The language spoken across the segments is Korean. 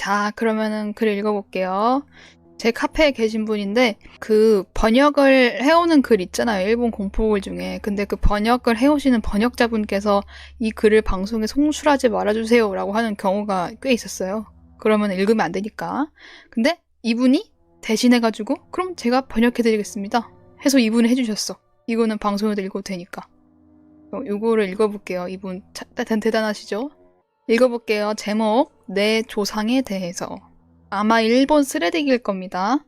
자, 그러면은 글 읽어볼게요. 제 카페에 계신 분인데 그 번역을 해오는 글 있잖아요. 일본 공포글 중에. 근데 그 번역을 해오시는 번역자분께서 이 글을 방송에 송출하지 말아주세요 라고 하는 경우가 꽤 있었어요. 그러면 읽으면 안 되니까. 근데 이분이 대신해가지고 그럼 제가 번역해드리겠습니다 해서 이분이 해주셨어. 이거는 방송에도 읽어도 되니까. 요거를 읽어볼게요. 이분 대단하시죠? 읽어볼게요. 제목 내 조상에 대해서. 아마 일본 스레덱일 겁니다.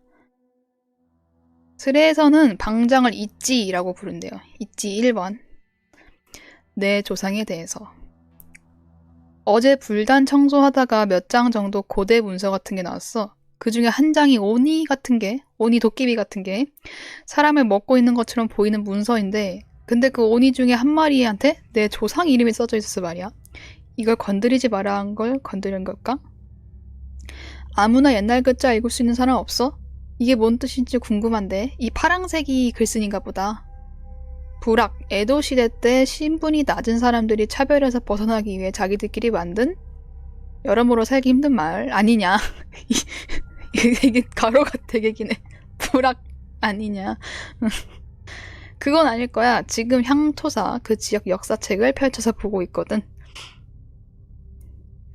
스레에서는 방장을 이찌라고 부른대요. 이찌 1번. 내 조상에 대해서. 어제 불단 청소하다가 몇 장 정도 고대 문서 같은 게 나왔어. 그 중에 한 장이 오니 같은 게, 오니 도깨비 같은 게 사람을 먹고 있는 것처럼 보이는 문서인데, 근데 그 오니 중에 한 마리한테 내 조상 이름이 써져 있었어 말이야. 이걸 건드리지 마라 한 걸 건드린 걸까? 아무나 옛날 글자 읽을 수 있는 사람 없어? 이게 뭔 뜻인지 궁금한데 이 파랑색이 글쓴인가 보다. 부락, 에도 시대 때 신분이 낮은 사람들이 차별에서 벗어나기 위해 자기들끼리 만든 여러모로 살기 힘든 말 아니냐. 이게 가로가 되게 기네. 부락 아니냐. 그건 아닐 거야. 지금 향토사 그 지역 역사책을 펼쳐서 보고 있거든.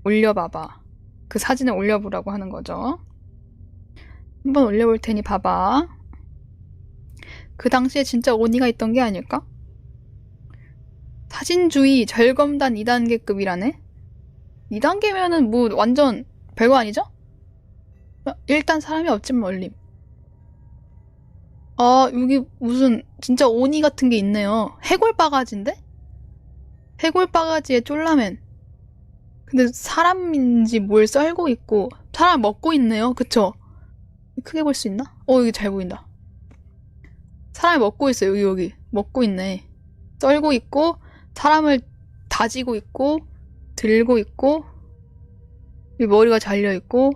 올려봐봐. 그 사진을 올려보라고 하는 거죠. 한번 올려볼 테니 봐봐. 그 당시에 진짜 오니가 있던 게 아닐까? 사진주의 절검단 2단계급이라네? 2단계면은 뭐 완전 별거 아니죠? 일단 사람이 없지만 얼림. 아, 여기 무슨 진짜 오니 같은 게 있네요. 해골바가지인데? 해골바가지에 쫄라맨. 근데 사람인지 뭘 썰고 있고 사람 먹고 있네요. 그쵸? 크게 볼 수 있나? 여기 잘 보인다. 사람이 먹고 있어요. 여기 먹고 있네. 썰고 있고 사람을 다지고 있고 들고 있고 이 머리가 잘려있고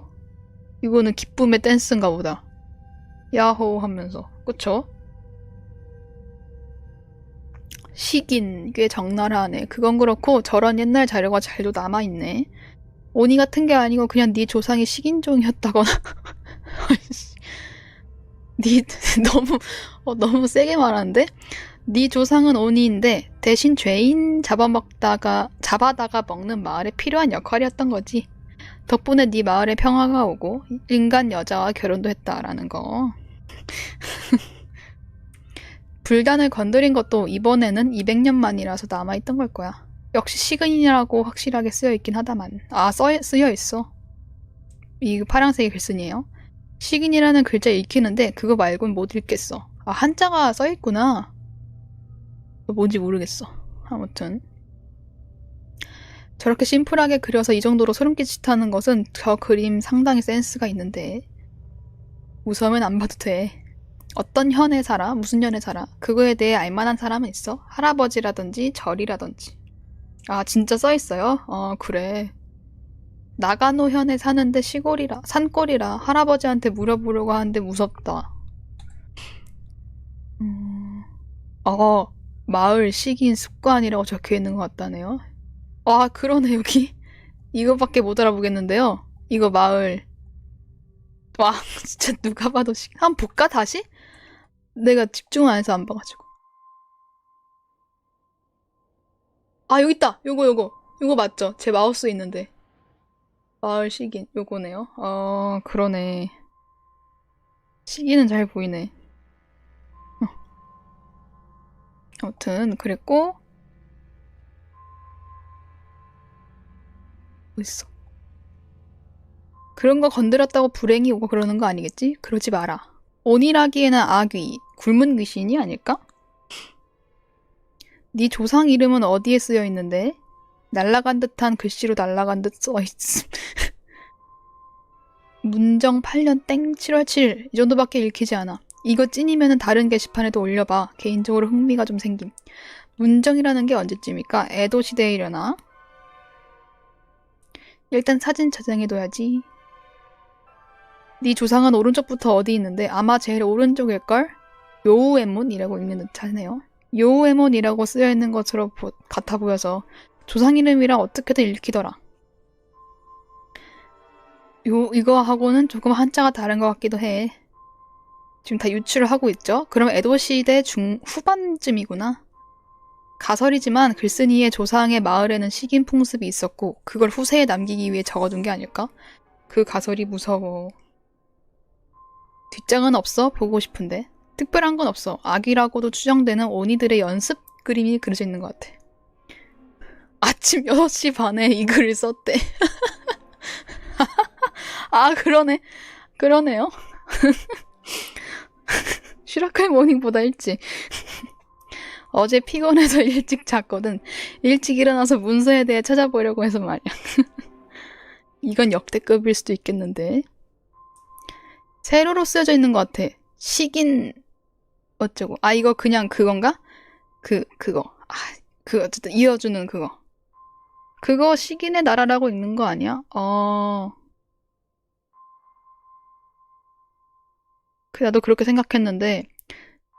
이거는 기쁨의 댄스인가 보다. 야호 하면서. 그쵸? 식인 꽤 적나라하네. 그건 그렇고 저런 옛날 자료가 잘도 남아있네. 오니 같은 게 아니고 그냥 네 조상이 식인종이었다거나 네 너무 세게 말하는데? 네 조상은 오니인데 대신 죄인 잡아다가 먹는 마을에 필요한 역할이었던 거지. 덕분에 네 마을에 평화가 오고 인간 여자와 결혼도 했다라는 거. 불단을 건드린 것도 이번에는 200년 만이라서 남아있던 걸 거야. 역시 식인이라고 확실하게 쓰여있긴 하다만. 쓰여있어. 이 파란색이 글쓴이에요. 식인이라는 글자 읽히는데 그거 말고는 못 읽겠어. 한자가 써있구나. 뭔지 모르겠어. 아무튼 저렇게 심플하게 그려서 이 정도로 소름 끼치다는 것은 저 그림 상당히 센스가 있는데 무서우면 안 봐도 돼. 어떤 현에 살아? 무슨 현에 살아? 그거에 대해 알만한 사람은 있어? 할아버지라든지 절이라든지. 진짜 써있어요? 그래. 나가노 현에 사는데 시골이라 산골이라 할아버지한테 물어보려고 하는데 무섭다. 마을 식인 습관이라고 적혀있는 것 같다네요. 그러네 여기. 이거밖에 못 알아보겠는데요. 이거 마을. 와 진짜 누가 봐도 한번 볼까 다시? 내가 집중 안 해서 안 봐가지고. 여기 있다. 요거 맞죠? 제 마우스 있는데. 마을 식인 요거네요. 그러네. 시기는 잘 보이네. 아무튼 그랬고 뭐 있어? 그런 거 건드렸다고 불행이 오고 그러는 거 아니겠지? 그러지 마라. 온이라기에는 악귀, 굶은 귀신이 아닐까? 네 조상 이름은 어디에 쓰여 있는데? 날라간 듯한 글씨로 날라간 듯 써있음. 문정 8년 땡 7월 7일 이 정도밖에 읽히지 않아. 이거 찐이면은 다른 게시판에도 올려봐. 개인적으로 흥미가 좀 생김. 문정이라는 게 언제쯤일까? 에도 시대이려나? 일단 사진 저장해둬야지. 네 조상은 오른쪽부터 어디 있는데 아마 제일 오른쪽일걸? 요우에몬이라고 읽는 듯 하네요. 요우에몬이라고 쓰여있는 것으로 같아 보여서 조상 이름이라 어떻게든 읽히더라. 이거하고는 조금 한자가 다른 것 같기도 해. 지금 다 유추를 하고 있죠? 그럼 에도시대 후반쯤이구나. 가설이지만 글쓴이의 조상의 마을에는 식인 풍습이 있었고 그걸 후세에 남기기 위해 적어둔 게 아닐까? 그 가설이 무서워. 뒷장은 없어? 보고 싶은데. 특별한 건 없어. 악이라고도 추정되는 오니들의 연습 그림이 그려져 있는 것 같아. 아침 6시 반에 이 글을 썼대. 아, 그러네요. 슈라카이 모닝보다 일찍. 어제 피곤해서 일찍 잤거든. 일찍 일어나서 문서에 대해 찾아보려고 해서 말이야. 이건 역대급일 수도 있겠는데. 세로로 쓰여져 있는 것 같아. 식인 어쩌고. 아, 이거 그냥 그건가? 그거. 어쨌든 이어주는 그거. 그거 식인의 나라라고 읽는 거 아니야? 나도 그렇게 생각했는데,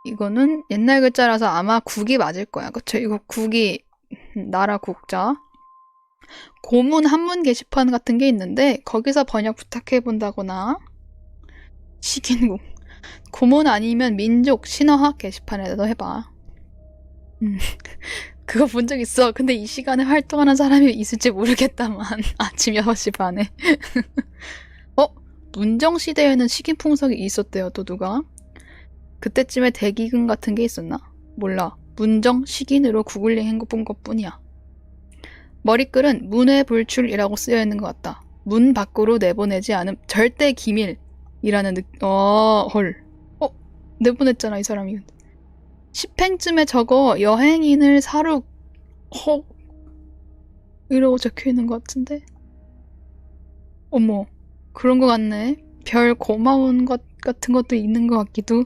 이거는 옛날 글자라서 아마 국이 맞을 거야. 그쵸? 이거 국이, 나라 국자. 고문 한문 게시판 같은 게 있는데, 거기서 번역 부탁해본다거나, 식인국. 고문 아니면 민족 신화학 게시판에도 해봐. 그거 본 적 있어. 근데 이 시간에 활동하는 사람이 있을지 모르겠다만. 아침 6시 반에. 문정시대에는 식인풍속이 있었대요, 또 누가? 그때쯤에 대기근 같은 게 있었나? 몰라. 문정, 식인으로 구글링 헹궈본 것 뿐이야. 머리글은 문의 불출이라고 쓰여있는 것 같다. 문 밖으로 내보내지 않음 절대 기밀이라는 헐. 내보냈잖아, 이 사람이. 10행쯤에 저거 여행인을 사륙 이러고 적혀있는 것 같은데? 어머, 그런 것 같네. 별 고마운 것 같은 것도 있는 것 같기도.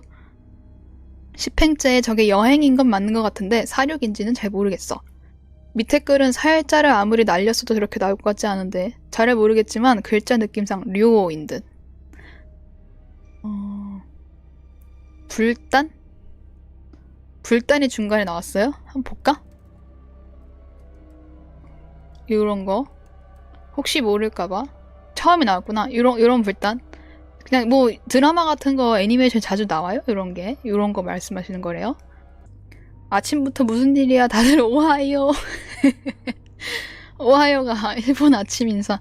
10행째에 저게 여행인 건 맞는 것 같은데 사륙인지는 잘 모르겠어. 밑에 글은 살자를 아무리 날렸어도 저렇게 나올 것 같지 않은데 잘 모르겠지만 글자 느낌상 류오인 듯. 불단? 불단이 중간에 나왔어요? 한번 볼까? 요런 거. 혹시 모를까봐. 처음에 나왔구나. 요런 불단. 그냥 뭐 드라마 같은 거 애니메이션 자주 나와요? 요런 게. 요런 거 말씀하시는 거래요. 아침부터 무슨 일이야? 다들 오하이오. 오하이오가 일본 아침 인사.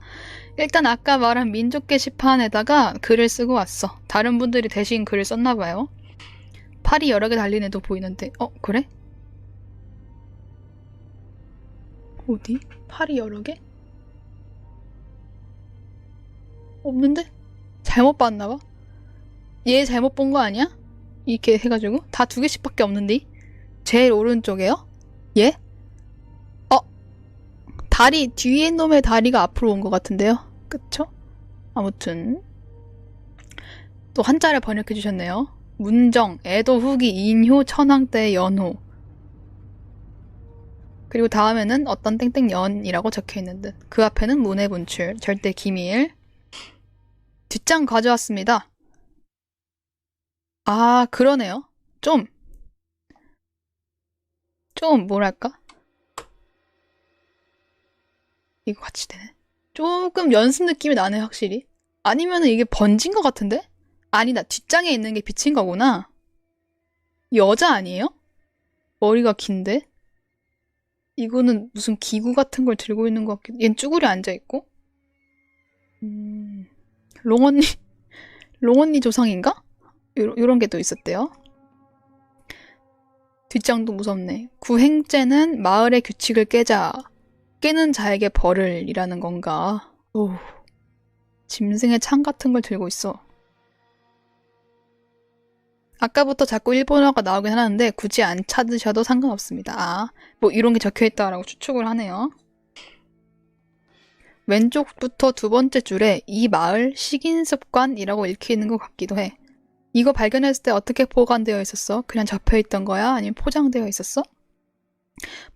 일단 아까 말한 민족 게시판에다가 글을 쓰고 왔어. 다른 분들이 대신 글을 썼나봐요. 팔이 여러 개 달린 애도 보이는데. 그래? 어디? 팔이 여러 개? 없는데? 잘못 봤나봐. 얘 잘못 본 거 아니야? 이렇게 해가지고 다 2개씩밖에 없는데. 제일 오른쪽에요? 얘? 다리 뒤에 놈의 다리가 앞으로 온 것 같은데요. 그쵸? 아무튼 또 한자를 번역해 주셨네요. 문정, 에도 후기 인효 천황 때 연호. 그리고 다음에는 어떤 땡땡연이라고 적혀있는 듯. 그 앞에는 문의 분출, 절대 기밀. 뒷장 가져왔습니다. 아, 그러네요. 좀 뭐랄까? 이거 같이 되네. 조금 연습 느낌이 나네, 확실히. 아니면은 이게 번진 것 같은데? 아니다, 뒷장에 있는 게 비친 거구나. 여자 아니에요? 머리가 긴데? 이거는 무슨 기구 같은 걸 들고 있는 것 같기도. 얜 쭈구리 앉아있고. 롱언니 조상인가? 요런 게 또 있었대요. 뒷장도 무섭네. 구행죄는 마을의 규칙을 깨자. 깨는 자에게 벌을 이라는 건가. 오, 짐승의 창 같은 걸 들고 있어. 아까부터 자꾸 일본어가 나오긴 하는데 굳이 안 찾으셔도 상관없습니다. 뭐 이런 게 적혀있다라고 추측을 하네요. 왼쪽부터 2번째 줄에 이 마을 식인습관이라고 읽히는 것 같기도 해. 이거 발견했을 때 어떻게 보관되어 있었어? 그냥 접혀있던 거야? 아니면 포장되어 있었어?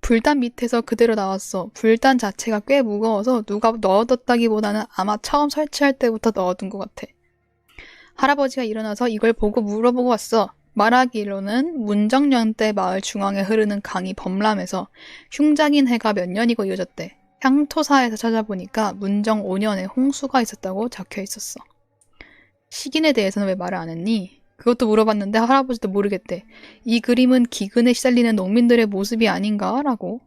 불단 밑에서 그대로 나왔어. 불단 자체가 꽤 무거워서 누가 넣어뒀다기보다는 아마 처음 설치할 때부터 넣어둔 것 같아. 할아버지가 일어나서 이걸 보고 물어보고 왔어. 말하기로는 문정년 때 마을 중앙에 흐르는 강이 범람해서 흉작인 해가 몇 년이고 이어졌대. 향토사에서 찾아보니까 문정 5년에 홍수가 있었다고 적혀 있었어. 시긴에 대해서는 왜 말을 안 했니? 그것도 물어봤는데 할아버지도 모르겠대. 이 그림은 기근에 시달리는 농민들의 모습이 아닌가? 라고.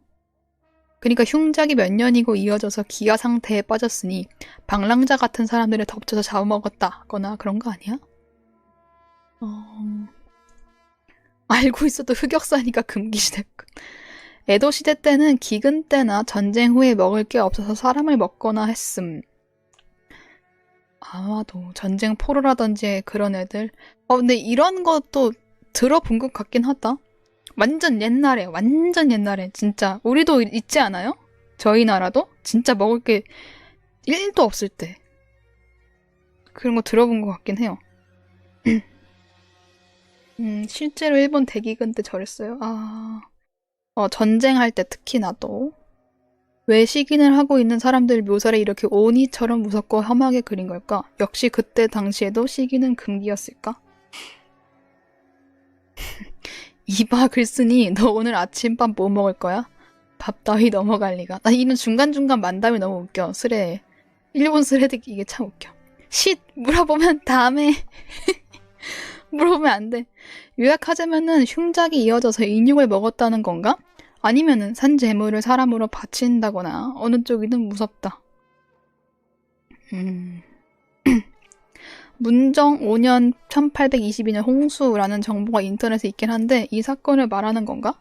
그러니까 흉작이 몇 년이고 이어져서 기아 상태에 빠졌으니 방랑자 같은 사람들을 덮쳐서 잡아먹었다거나 그런 거 아니야? 알고 있어도 흑역사니까 금기시됐군. 에도 시대 때는 기근 때나 전쟁 후에 먹을 게 없어서 사람을 먹거나 했음. 아마도 전쟁 포로라든지 그런 애들. 근데 이런 것도 들어본 것 같긴 하다. 완전 옛날에 진짜 우리도 있지 않아요? 저희 나라도 진짜 먹을 게 1도 없을 때 그런 거 들어본 것 같긴 해요. 실제로 일본 대기근 때 저랬어요. 전쟁할 때 특히나 또 왜 시긴을 하고 있는 사람들 묘사를 이렇게 오니처럼 무섭고 험하게 그린 걸까? 역시 그때 당시에도 시기는 금기였을까? 이봐 글쓴이 너 오늘 아침밥 뭐 먹을 거야? 밥 따위 넘어갈 리가. 나 이런 중간중간 만담이 너무 웃겨. 스레. 일본 스레들 이게 참 웃겨. 쉿! 물어보면 다음에 물어보면 안 돼. 요약하자면은 흉작이 이어져서 인육을 먹었다는 건가? 아니면은 산 재물을 사람으로 바친다거나 어느 쪽이든 무섭다. 문정 5년 1822년 홍수라는 정보가 인터넷에 있긴 한데 이 사건을 말하는 건가?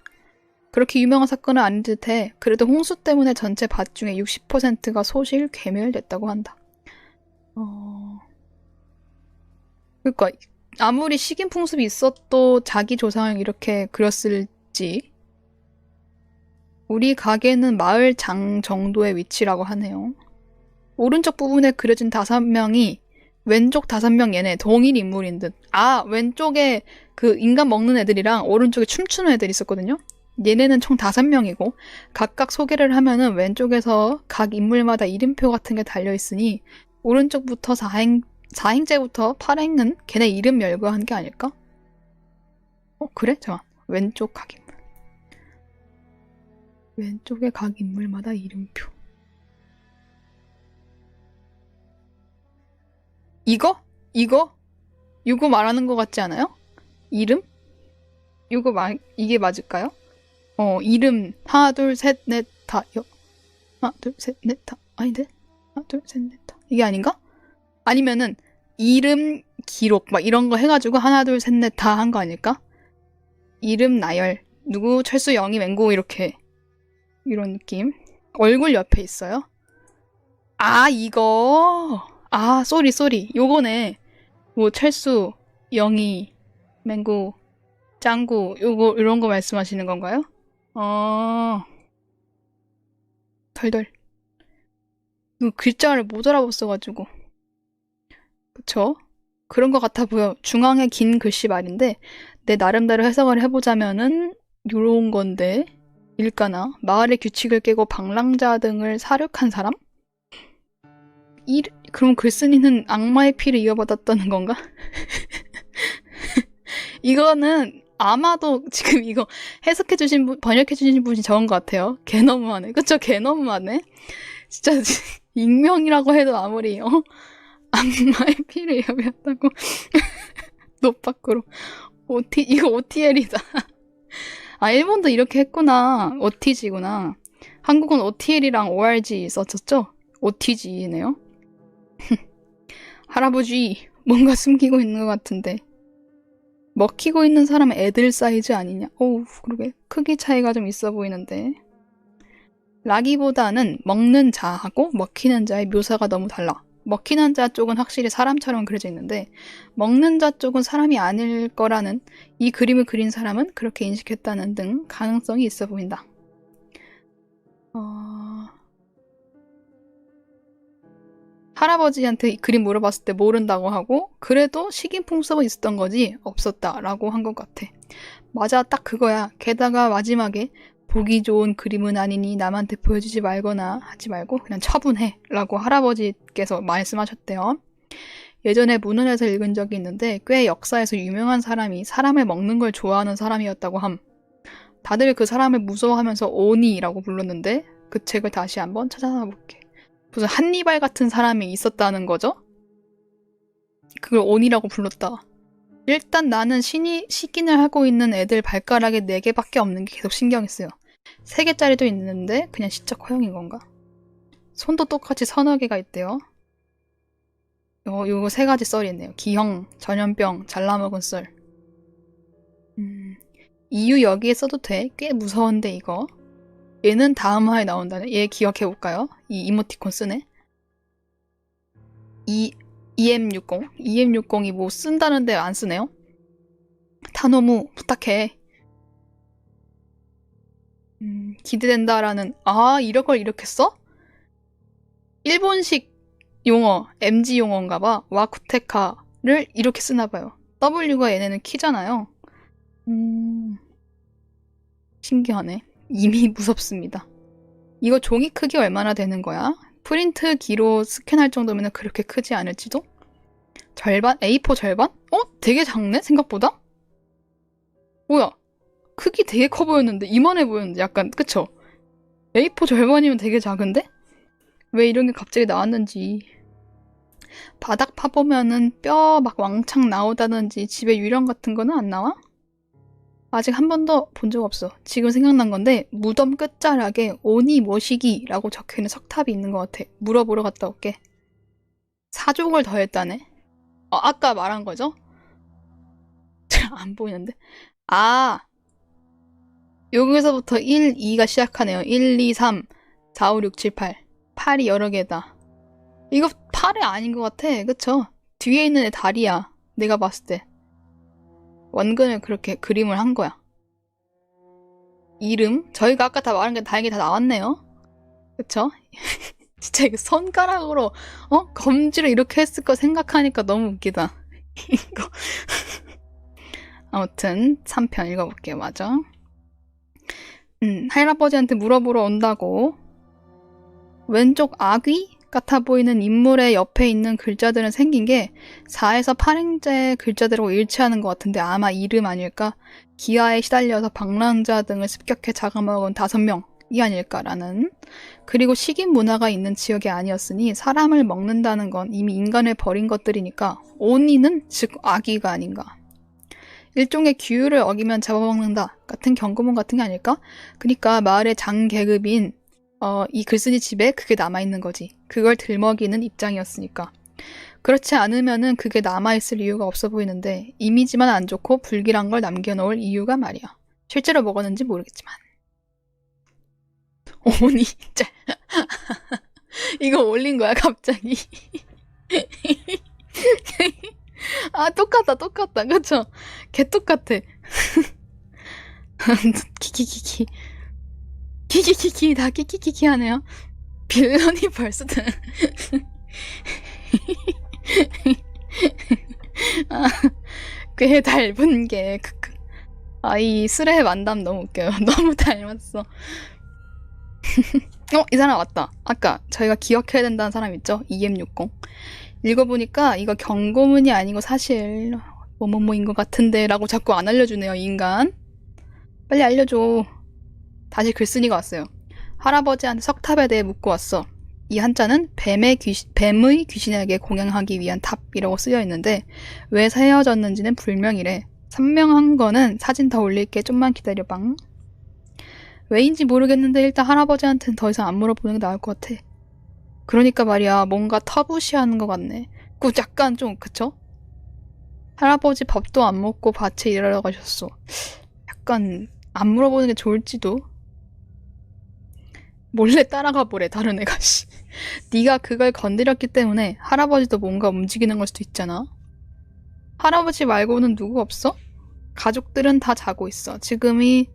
그렇게 유명한 사건은 아닌 듯해. 그래도 홍수 때문에 전체 밭 중에 60%가 소실 괴멸됐다고 한다. 그러니까 아무리 식인 풍습이 있어도 자기 조상을 이렇게 그렸을지. 우리 가게는 마을 장 정도의 위치라고 하네요. 오른쪽 부분에 그려진 5명이 왼쪽 5명 얘네 동일 인물인 듯. 왼쪽에 그 인간 먹는 애들이랑 오른쪽에 춤추는 애들이 있었거든요. 얘네는 총 5명이고 각각 소개를 하면은 왼쪽에서 각 인물마다 이름표 같은 게 달려있으니 오른쪽부터 4행제부터 8행은 걔네 이름 열거한 게 아닐까? 그래? 잠깐. 왼쪽 각 인물. 왼쪽에 각 인물마다 이름표. 이거 말하는 것 같지 않아요? 이름? 이게 맞을까요? 이름 하나 둘 셋 넷 다 하나 둘 셋 넷 다 아닌데? 하나 둘 셋 넷 다 이게 아닌가? 아니면은 이름 기록 막 이런 거 해가지고 하나 둘 셋 넷 다 한 거 아닐까? 이름 나열 누구 철수 영희 맹고 이렇게 이런 느낌. 얼굴 옆에 있어요. 이거. 쏘리. 요거네. 뭐 철수 영희 맹고 짱구 요거 이런 거 말씀하시는 건가요? 덜덜. 글자를 못 알아봤어가지고. 그쵸? 그런 것 같아 보여. 중앙에 긴 글씨 말인데 내 나름대로 해석을 해보자면은 요런 건데 일까나? 마을의 규칙을 깨고 방랑자 등을 사륙한 사람? 그럼 글쓴이는 악마의 피를 이어받았다는 건가? 이거는 아마도 지금 이거 해석해주신 분, 번역해주신 분이 적은 것 같아요. 개 너무하네. 그쵸? 개 너무하네. 진짜 익명이라고 해도 아무리 악마의 피를 이어받았다고 노 밖으로 이거 OTL이다. 일본도 이렇게 했구나. OTG구나. 한국은 OTL이랑 ORG 썼었죠? OTG네요. 할아버지, 뭔가 숨기고 있는 것 같은데. 먹히고 있는 사람은 애들 사이즈 아니냐? 그러게. 크기 차이가 좀 있어 보이는데. 라기보다는 먹는 자하고 먹히는 자의 묘사가 너무 달라. 먹히는 자 쪽은 확실히 사람처럼 그려져 있는데 먹는 자 쪽은 사람이 아닐 거라는 이 그림을 그린 사람은 그렇게 인식했다는 등 가능성이 있어 보인다. 할아버지한테 이 그림 물어봤을 때 모른다고 하고 그래도 식인 풍습은 있었던 거지 없었다라고 한 것 같아. 맞아, 딱 그거야. 게다가 마지막에 보기 좋은 그림은 아니니 남한테 보여주지 말거나 하지 말고 그냥 처분해 라고 할아버지께서 말씀하셨대요. 예전에 문헌에서 읽은 적이 있는데 꽤 역사에서 유명한 사람이 사람을 먹는 걸 좋아하는 사람이었다고 함. 다들 그 사람을 무서워하면서 오니라고 불렀는데 그 책을 다시 한번 찾아볼게. 무슨 한니발 같은 사람이 있었다는 거죠? 그걸 온이라고 불렀다. 일단 나는 식인을 하고 있는 애들 발가락에 4개밖에 없는 게 계속 신경이 쓰여. 3개짜리도 있는데 그냥 시적 허용인 건가? 손도 똑같이 3-4개가 있대요. 요거 3가지 썰이 있네요. 기형, 전염병, 잘라먹은 썰. 이유 여기에 써도 돼? 꽤 무서운데 이거. 얘는 다음 화에 나온다네. 얘 기억해볼까요? 이 이모티콘 쓰네. EM60. EM60이 뭐 쓴다는데 안 쓰네요? 타노무 부탁해. 기대된다라는. 아, 이런 걸 이렇게 써? 일본식 용어, MG 용어인가봐. 와쿠테카를 이렇게 쓰나봐요. W가 얘네는 키잖아요. 신기하네. 이미 무섭습니다. 이거 종이 크기 얼마나 되는 거야? 프린트기로 스캔할 정도면 그렇게 크지 않을지도? 절반? A4 절반? 되게 작네? 생각보다? 뭐야? 크기 되게 커 보였는데 이만해 보였는데 약간 그쵸? A4 절반이면 되게 작은데? 왜 이런 게 갑자기 나왔는지. 바닥 파보면은 뼈 막 왕창 나오다든지 집에 유령 같은 거는 안 나와? 아직 한 번도 본 적 없어. 지금 생각난 건데 무덤 끝자락에 오니 모시기라고 적혀있는 석탑이 있는 것 같아. 물어보러 갔다 올게. 4족을 더했다네. 아까 말한 거죠? 안 보이는데? 아, 여기서부터 1, 2가 시작하네요. 1, 2, 3, 4, 5, 6, 7, 8. 8이 여러 개다. 이거 8이 아닌 것 같아. 그쵸? 뒤에 있는 애 다리야. 내가 봤을 때. 원근을 그렇게 그림을 한 거야. 이름? 저희가 아까 다 말한 게 다행히 다 나왔네요. 그쵸? 진짜 이거 손가락으로 검지를 이렇게 했을 거 생각하니까 너무 웃기다. 이거. 아무튼 3편 읽어볼게요. 맞아. 할아버지한테 물어보러 온다고. 왼쪽 아귀 같아 보이는 인물의 옆에 있는 글자들은 생긴 게 4에서 8행자의 글자들하고 일치하는 것 같은데 아마 이름 아닐까? 기아에 시달려서 방랑자 등을 습격해 잡아먹은 5명이 아닐까라는. 그리고 식인 문화가 있는 지역이 아니었으니 사람을 먹는다는 건 이미 인간을 버린 것들이니까 오니는 즉 아귀가 아닌가. 일종의 규율을 어기면 잡아먹는다 같은 경고문 같은 게 아닐까? 그러니까 마을의 장계급인 이 글쓴이 집에 그게 남아있는 거지. 그걸 들먹이는 입장이었으니까. 그렇지 않으면은 그게 남아있을 이유가 없어 보이는데 이미지만 안 좋고 불길한 걸 남겨놓을 이유가 말이야. 실제로 먹었는지 모르겠지만. 오니 진짜 이거 올린 거야 갑자기. 아 똑같다 그쵸? 개 똑같아. 키키키키 키키키키 다 키키키키 하네요. 빌런이 벌써 꽤 닮은 게 이 스레 만담 너무 웃겨요. 너무 닮았어. 이 사람 왔다. 아까 저희가 기억해야 된다는 사람 있죠? EM60. 읽어보니까 이거 경고문이 아니고 사실 뭐뭐뭐인 것 같은데 라고 자꾸 안 알려주네요. 이 인간. 빨리 알려줘. 다시 글쓴이가 왔어요. 할아버지한테 석탑에 대해 묻고 왔어. 이 한자는 뱀의 귀신에게 공양하기 위한 탑이라고 쓰여 있는데 왜 세워졌는지는 불명이래. 선명한 거는 사진 더 올릴게. 좀만 기다려방. 왜인지 모르겠는데 일단 할아버지한테는 더 이상 안 물어보는 게 나을 것 같아. 그러니까 말이야 뭔가 터부시하는 것 같네. 그 약간 좀 그쵸? 할아버지 밥도 안 먹고 밭에 일하러 가셨어. 약간 안 물어보는 게 좋을지도. 몰래 따라가 보래 다른 애가. 네가 그걸 건드렸기 때문에 할아버지도 뭔가 움직이는 걸 수도 있잖아. 할아버지 말고는 누구 없어? 가족들은 다 자고 있어. 지금이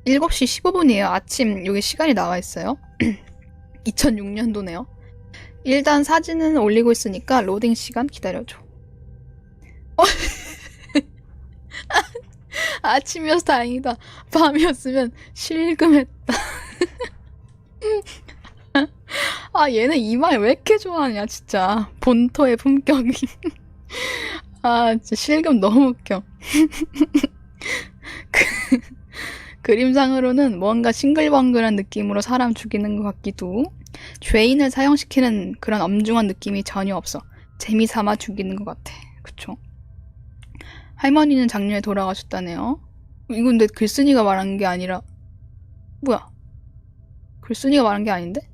7시 15분이에요. 아침 여기 시간이 나와 있어요. 2006년도네요. 일단 사진은 올리고 있으니까 로딩 시간 기다려줘. 아침이어서 다행이다. 밤이었으면 실금했다. 아 얘는 이마에 왜 이렇게 좋아하냐 진짜. 본토의 품격이. 아 진짜 실금 너무 웃겨. 그림상으로는 뭔가 싱글벙글한 느낌으로 사람 죽이는 것 같기도, 죄인을 사형시키는 그런 엄중한 느낌이 전혀 없어. 재미삼아 죽이는 것 같아. 그쵸? 할머니는 작년에 돌아가셨다네요. 이건 근데 글쓴이가 말한 게 아니라, 뭐야? 글쓴이가 말한 게 아닌데?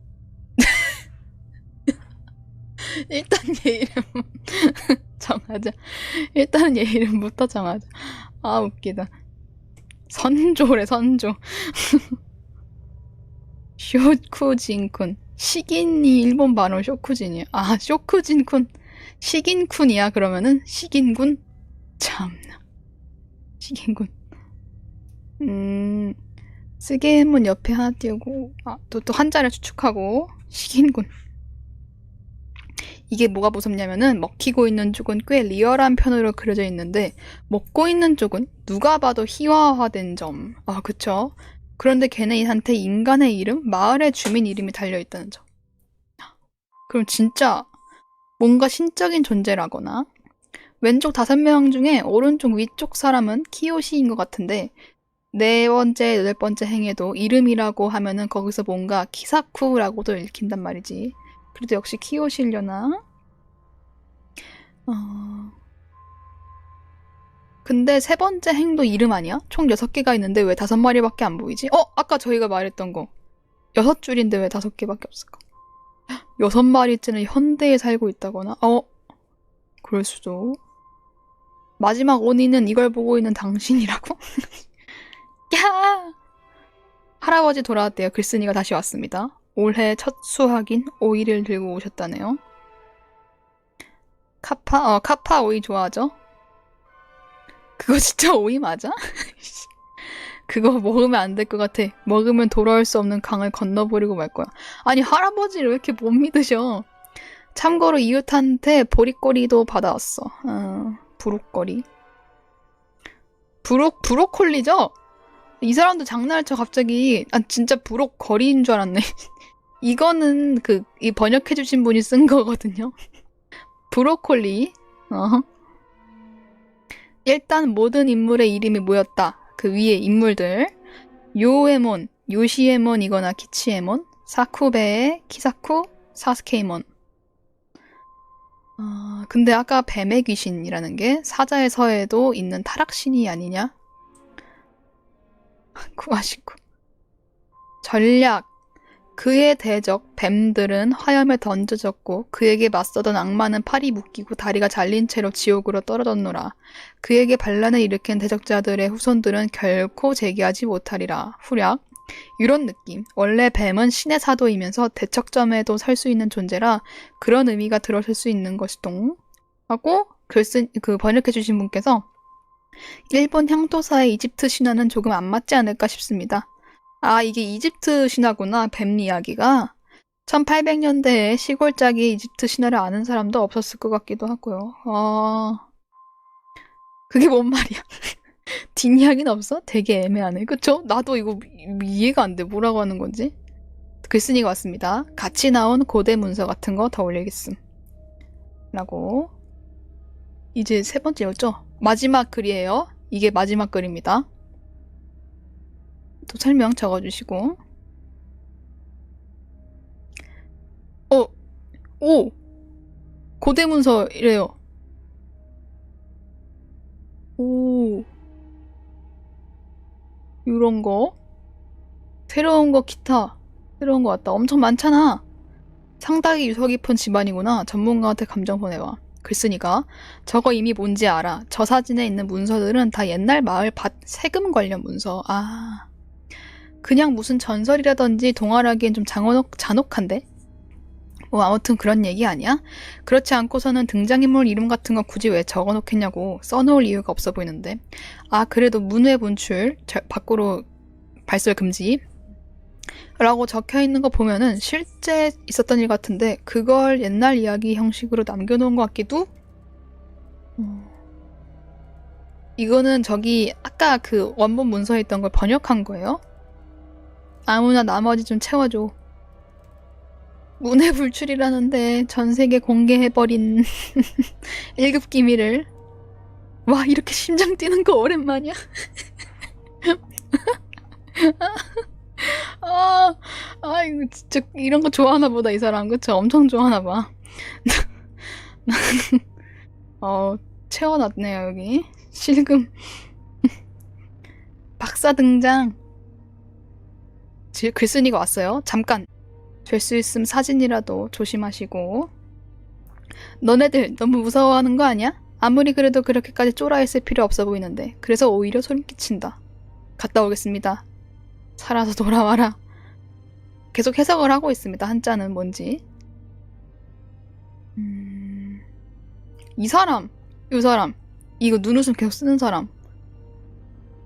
일단 얘 이름 정하자. 일단 얘 이름부터 정하자. 아, 웃기다. 선조래, 선조. 쇼쿠진쿤. 시긴이 일본 발음 쇼쿠진이야. 아, 쇼쿠진쿤. 시긴쿤이야, 그러면은? 시긴군? 참나. 시긴군. 쓰게문 옆에 하나 띄우고, 또 한자를 추측하고, 시긴군. 이게 뭐가 무섭냐면은, 먹히고 있는 쪽은 꽤 리얼한 편으로 그려져 있는데, 먹고 있는 쪽은 누가 봐도 희화화된 점. 아, 그쵸? 그런데 걔네한테 인간의 이름, 마을의 주민 이름이 달려있다는 점. 그럼 진짜 뭔가 신적인 존재라거나, 왼쪽 5명 중에 오른쪽 위쪽 사람은 키요시인 것 같은데, 4번째, 8번째 행에도 이름이라고 하면은 거기서 뭔가 키사쿠라고도 읽힌단 말이지. 그래도 역시 키요시려나? 근데 3번째 행도 이름 아니야? 총 6개가 있는데 왜 5마리밖에 안 보이지? 아까 저희가 말했던 거. 6줄인데 왜 5개밖에 없을까? 6마리째는 현대에 살고 있다거나? 그럴 수도. 마지막 온이는 이걸 보고 있는 당신이라고? 야! 할아버지 돌아왔대요. 글쓴이가 다시 왔습니다. 올해 첫 수확인 오이를 들고 오셨다네요. 카파 오이 좋아하죠? 그거 진짜 오이 맞아? 그거 먹으면 안 될 것 같아. 먹으면 돌아올 수 없는 강을 건너버리고 말 거야. 아니, 할아버지를 왜 이렇게 못 믿으셔? 참고로 이웃한테 보릿거리도 받아왔어. 부록거리. 브로콜리죠? 이 사람도 장난을 쳐 갑자기. 진짜 브로거리인 줄 알았네. 이거는 이 번역해주신 분이 쓴 거거든요. 브로콜리. 일단 모든 인물의 이름이 모였다. 그 위에 인물들. 요에몬, 요시에몬이거나 키치에몬, 사쿠베에, 키사쿠, 사스케이몬. 근데 아까 뱀의 귀신이라는 게 사자의 서에도 있는 타락신이 아니냐? 구하시고. 전략. 그의 대적 뱀들은 화염에 던져졌고 그에게 맞서던 악마는 팔이 묶이고 다리가 잘린 채로 지옥으로 떨어졌노라. 그에게 반란을 일으킨 대적자들의 후손들은 결코 재기하지 못하리라. 후략. 이런 느낌. 원래 뱀은 신의 사도이면서 대척점에도 설 수 있는 존재라 그런 의미가 들어설 수 있는 것이동. 하고 번역해주신 분께서 일본 향토사의 이집트 신화는 조금 안 맞지 않을까 싶습니다. 이게 이집트 신화구나. 뱀 이야기가. 1800년대에 시골짜기 이집트 신화를 아는 사람도 없었을 것 같기도 하고요. 그게 뭔 말이야? 뒷이야기는 없어? 되게 애매하네. 그쵸? 나도 이거 이해가 안 돼. 뭐라고 하는 건지. 글쓴이가 왔습니다. 같이 나온 고대 문서 같은 거 더 올리겠음. 라고. 이제 3번째였죠? 마지막 글이에요. 이게 마지막 글입니다. 또 설명 적어주시고. 고대 문서이래요. 이런 거. 새로운 거 기타. 새로운 거 같다. 엄청 많잖아. 상당히 유서 깊은 집안이구나. 전문가한테 감정 보내와. 글쓴이가 저거 이미 뭔지 알아. 저 사진에 있는 문서들은 다 옛날 마을 밭 세금 관련 문서. 그냥 무슨 전설이라든지 동화라기엔 좀 잔혹한데? 아무튼 그런 얘기 아니야? 그렇지 않고서는 등장인물 이름 같은 거 굳이 왜 적어놓겠냐고. 써놓을 이유가 없어 보이는데. 그래도 문외 분출, 밖으로 발설 금지 라고 적혀있는 거 보면은 실제 있었던 일 같은데 그걸 옛날 이야기 형식으로 남겨놓은 것 같기도? 이거는 아까 그 원본 문서에 있던 걸 번역한 거예요? 아무나 나머지 좀 채워줘. 문해 불출이라는데 전 세계 공개해버린 1급 기밀을. 와, 이렇게 심장 뛰는 거 오랜만이야. 아, 이거 진짜 이런 거 좋아하나 보다, 이 사람. 그쵸? 엄청 좋아하나 봐. 어, 채워놨네요, 여기. 실금. 박사 등장. 글쓴이가 왔어요. 잠깐. 될 수 있음 사진이라도 조심하시고. 너네들 너무 무서워하는 거 아니야? 아무리 그래도 그렇게까지 쫄아있을 필요 없어 보이는데. 그래서 오히려 소름 끼친다. 갔다 오겠습니다. 살아서 돌아와라. 계속 해석을 하고 있습니다. 한자는 뭔지. 이 사람. 이거 눈웃음 계속 쓰는 사람.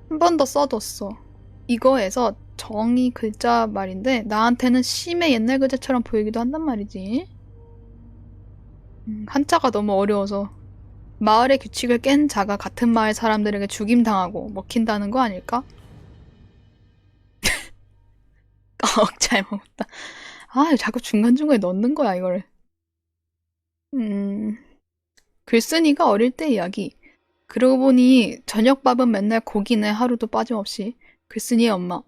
한 번 더 써뒀어. 이거에서 정이 글자 말인데 나한테는 심의 옛날 글자처럼 보이기도 한단 말이지. 한자가 너무 어려워서. 마을의 규칙을 깬 자가 같은 마을 사람들에게 죽임당하고 먹힌다는 거 아닐까? 잘 먹었다. 자꾸 중간중간에 넣는 거야, 이거를. 글쓴이가 어릴 때 이야기. 그러고 보니 저녁밥은 맨날 고기네, 하루도 빠짐없이. 글쓴이의 엄마.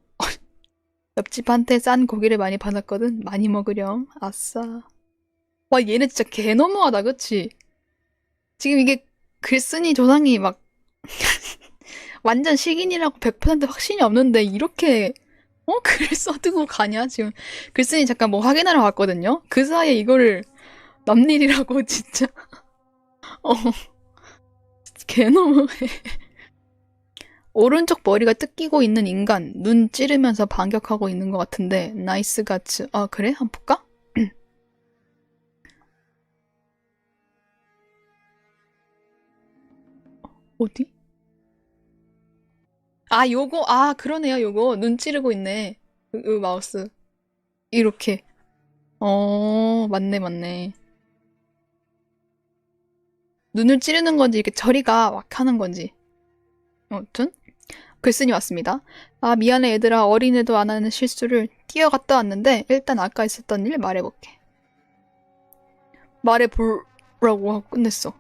옆집한테 싼 고기를 많이 받았거든. 많이 먹으렴. 아싸. 와, 얘네 진짜 개 너무하다, 그치? 지금 이게 글쓴이 조상이 막 완전 식인이라고 100% 확신이 없는데 이렇게 글 써두고 가냐? 지금 글쓴이 잠깐 뭐 확인하러 갔거든요? 그 사이에 이거를 남일이라고 진짜. 개 너무해. 오른쪽 머리가 뜯기고 있는 인간, 눈 찌르면서 반격하고 있는 것 같은데, 나이스 가츠. 그래? 한번 볼까? 어디? 요거, 그러네요, 요거. 눈 찌르고 있네. 마우스. 이렇게. 맞네. 눈을 찌르는 건지, 이렇게 저리가 막 하는 건지. 아무튼. 글쓴이 왔습니다. 미안해 얘들아. 어린애도 안 하는 실수를 뛰어갔다 왔는데 일단 아까 있었던 일 말해볼게. 말해보라고 하고 끝냈어.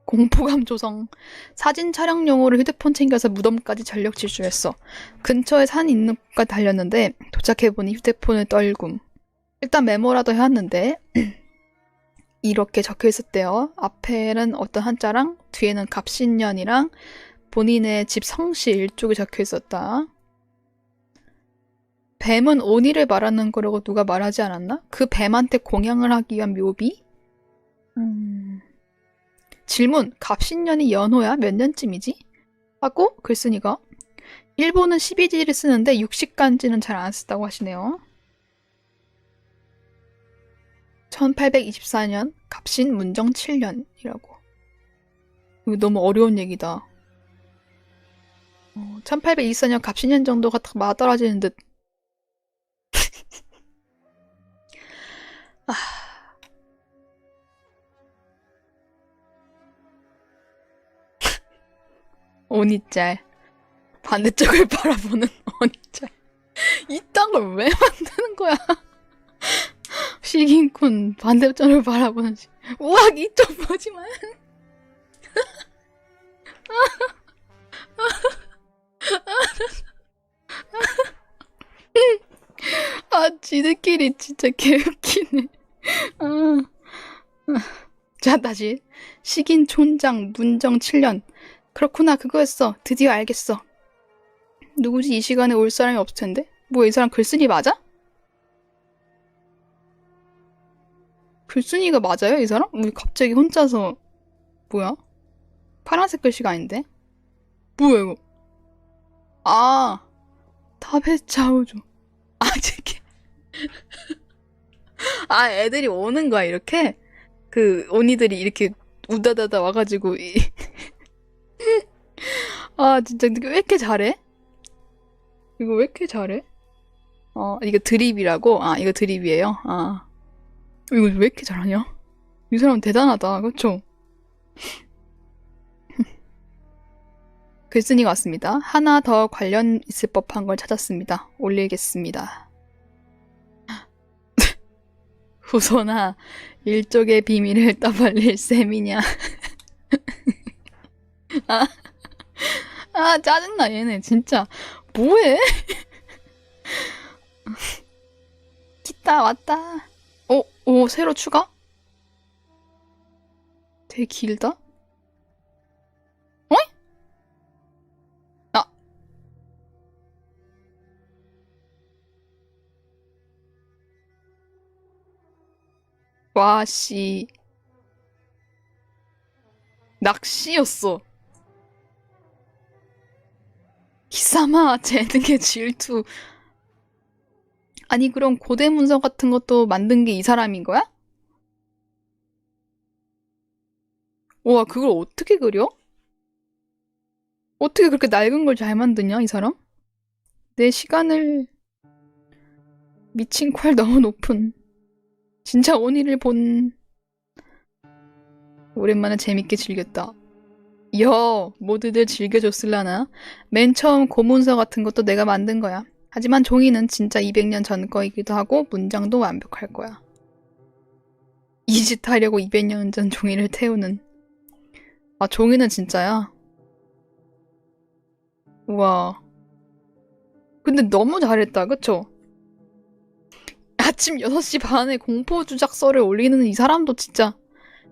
공포감 조성. 사진 촬영용으로 휴대폰 챙겨서 무덤까지 전력 질주했어. 근처에 산 있는 곳까지 달렸는데 도착해보니 휴대폰을 떨굼. 일단 메모라도 해왔는데 이렇게 적혀있었대요. 앞에는 어떤 한자랑 뒤에는 갑신년이랑 본인의 집 성씨 일쪽이 적혀있었다. 뱀은 온이를 말하는 거라고 누가 말하지 않았나? 그 뱀한테 공양을 하기 위한 묘비? 질문. 갑신년이 연호야? 몇 년쯤이지? 하고 글쓴이가 일본은 12지를 쓰는데 60간지는 잘 안 쓴다고 하시네요. 1824년 갑신 문정 7년이라고. 이거 너무 어려운 얘기다. 1824년 갑신년 정도가 딱 맞아떨어지는 듯. 오니짤. 반대쪽을 바라보는 오니짤. 이딴 걸 왜 만드는 거야? 시긴꾼 반대쪽을 바라보는 우악 이쪽 보지만. 지들끼리 진짜 개웃기네. 자, 다시. 식인 촌장 문정 7년. 그렇구나, 그거였어. 드디어 알겠어. 누구지 이 시간에 올 사람이 없을 텐데? 뭐야, 이 사람 글쓴이 맞아? 글쓴이가 맞아요, 이 사람? 왜 갑자기 혼자서. 뭐야? 파란색 글씨가 아닌데? 뭐야, 이거? 타베차우조. 저게. 애들이 오는 거야, 이렇게? 오니들이 이렇게 우다다다 와가지고, 진짜, 왜 이렇게 잘해? 이거 왜 이렇게 잘해? 이거 드립이라고? 이거 드립이에요? 이거 왜 이렇게 잘하냐? 이 사람 대단하다, 그쵸? 글쓴이가 왔습니다. 하나 더 관련 있을 법한 걸 찾았습니다. 올리겠습니다. 후손아, 일족의 비밀을 떠벌릴 셈이냐. 짜증나, 얘네, 진짜. 뭐해? 기타 왔다. 오, 새로 추가? 되게 길다? 어이? 아, 와, 씨. 낚시였어. 기사마, 재능의 질투. 아니, 그럼 고대 문서 같은 것도 만든 게 이 사람인 거야? 와, 그걸 어떻게 그려? 어떻게 그렇게 낡은 걸 잘 만드냐, 이 사람? 내 시간을 미친 퀄 너무 높은. 진짜 오니를 본. 오랜만에 재밌게 즐겼다. 모두들 즐겨줬을라나? 맨 처음 고문서 같은 것도 내가 만든 거야. 하지만 종이는 진짜 200년 전 거이기도 하고 문장도 완벽할 거야. 이 짓 하려고 200년 전 종이를 태우는. 아, 종이는 진짜야? 우와. 근데 너무 잘했다, 그쵸? 아침 6시 반에 공포주작서를 올리는 이 사람도 진짜.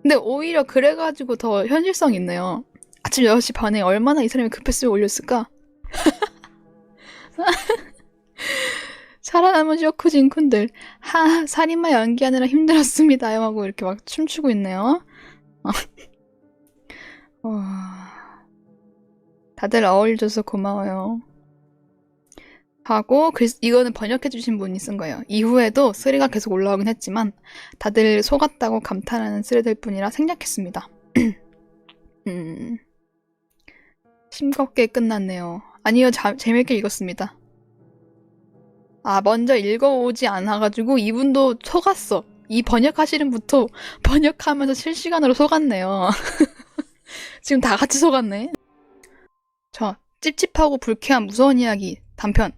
근데 오히려 그래가지고 더 현실성 있네요. 아침 6시 반에 얼마나 이 사람이 급했으면 올렸을까? 살아남은 쇼크진쿤들. 살인마 연기하느라 힘들었습니다. 하고 이렇게 막 춤추고 있네요. 다들 어울려줘서 고마워요. 하고 이거는 번역해주신 분이 쓴 거예요. 이후에도 쓰리가 계속 올라오긴 했지만 다들 속았다고 감탄하는 쓰리들 뿐이라 생략했습니다. 싱겁게 끝났네요. 아니요, 재밌게 읽었습니다. 아, 먼저 읽어오지 않아가지고 이분도 속았어. 이 번역하시는 분도 번역하면서 실시간으로 속았네요. 지금 다 같이 속았네. 자, 찝찝하고 불쾌한 무서운 이야기 단편.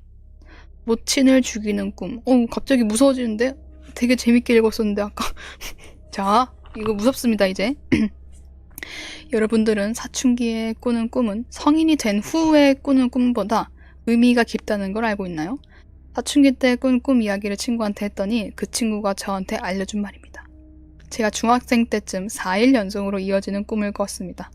모친을 죽이는 꿈. 갑자기 무서워지는데? 되게 재밌게 읽었었는데 아까. 자, 이거 무섭습니다 이제. 여러분들은 사춘기에 꾸는 꿈은 성인이 된 후에 꾸는 꿈보다 의미가 깊다는 걸 알고 있나요? 사춘기 때 꾼 꿈 이야기를 친구한테 했더니 그 친구가 저한테 알려준 말입니다. 제가 중학생 때쯤 4일 연속으로 이어지는 꿈을 꿨습니다.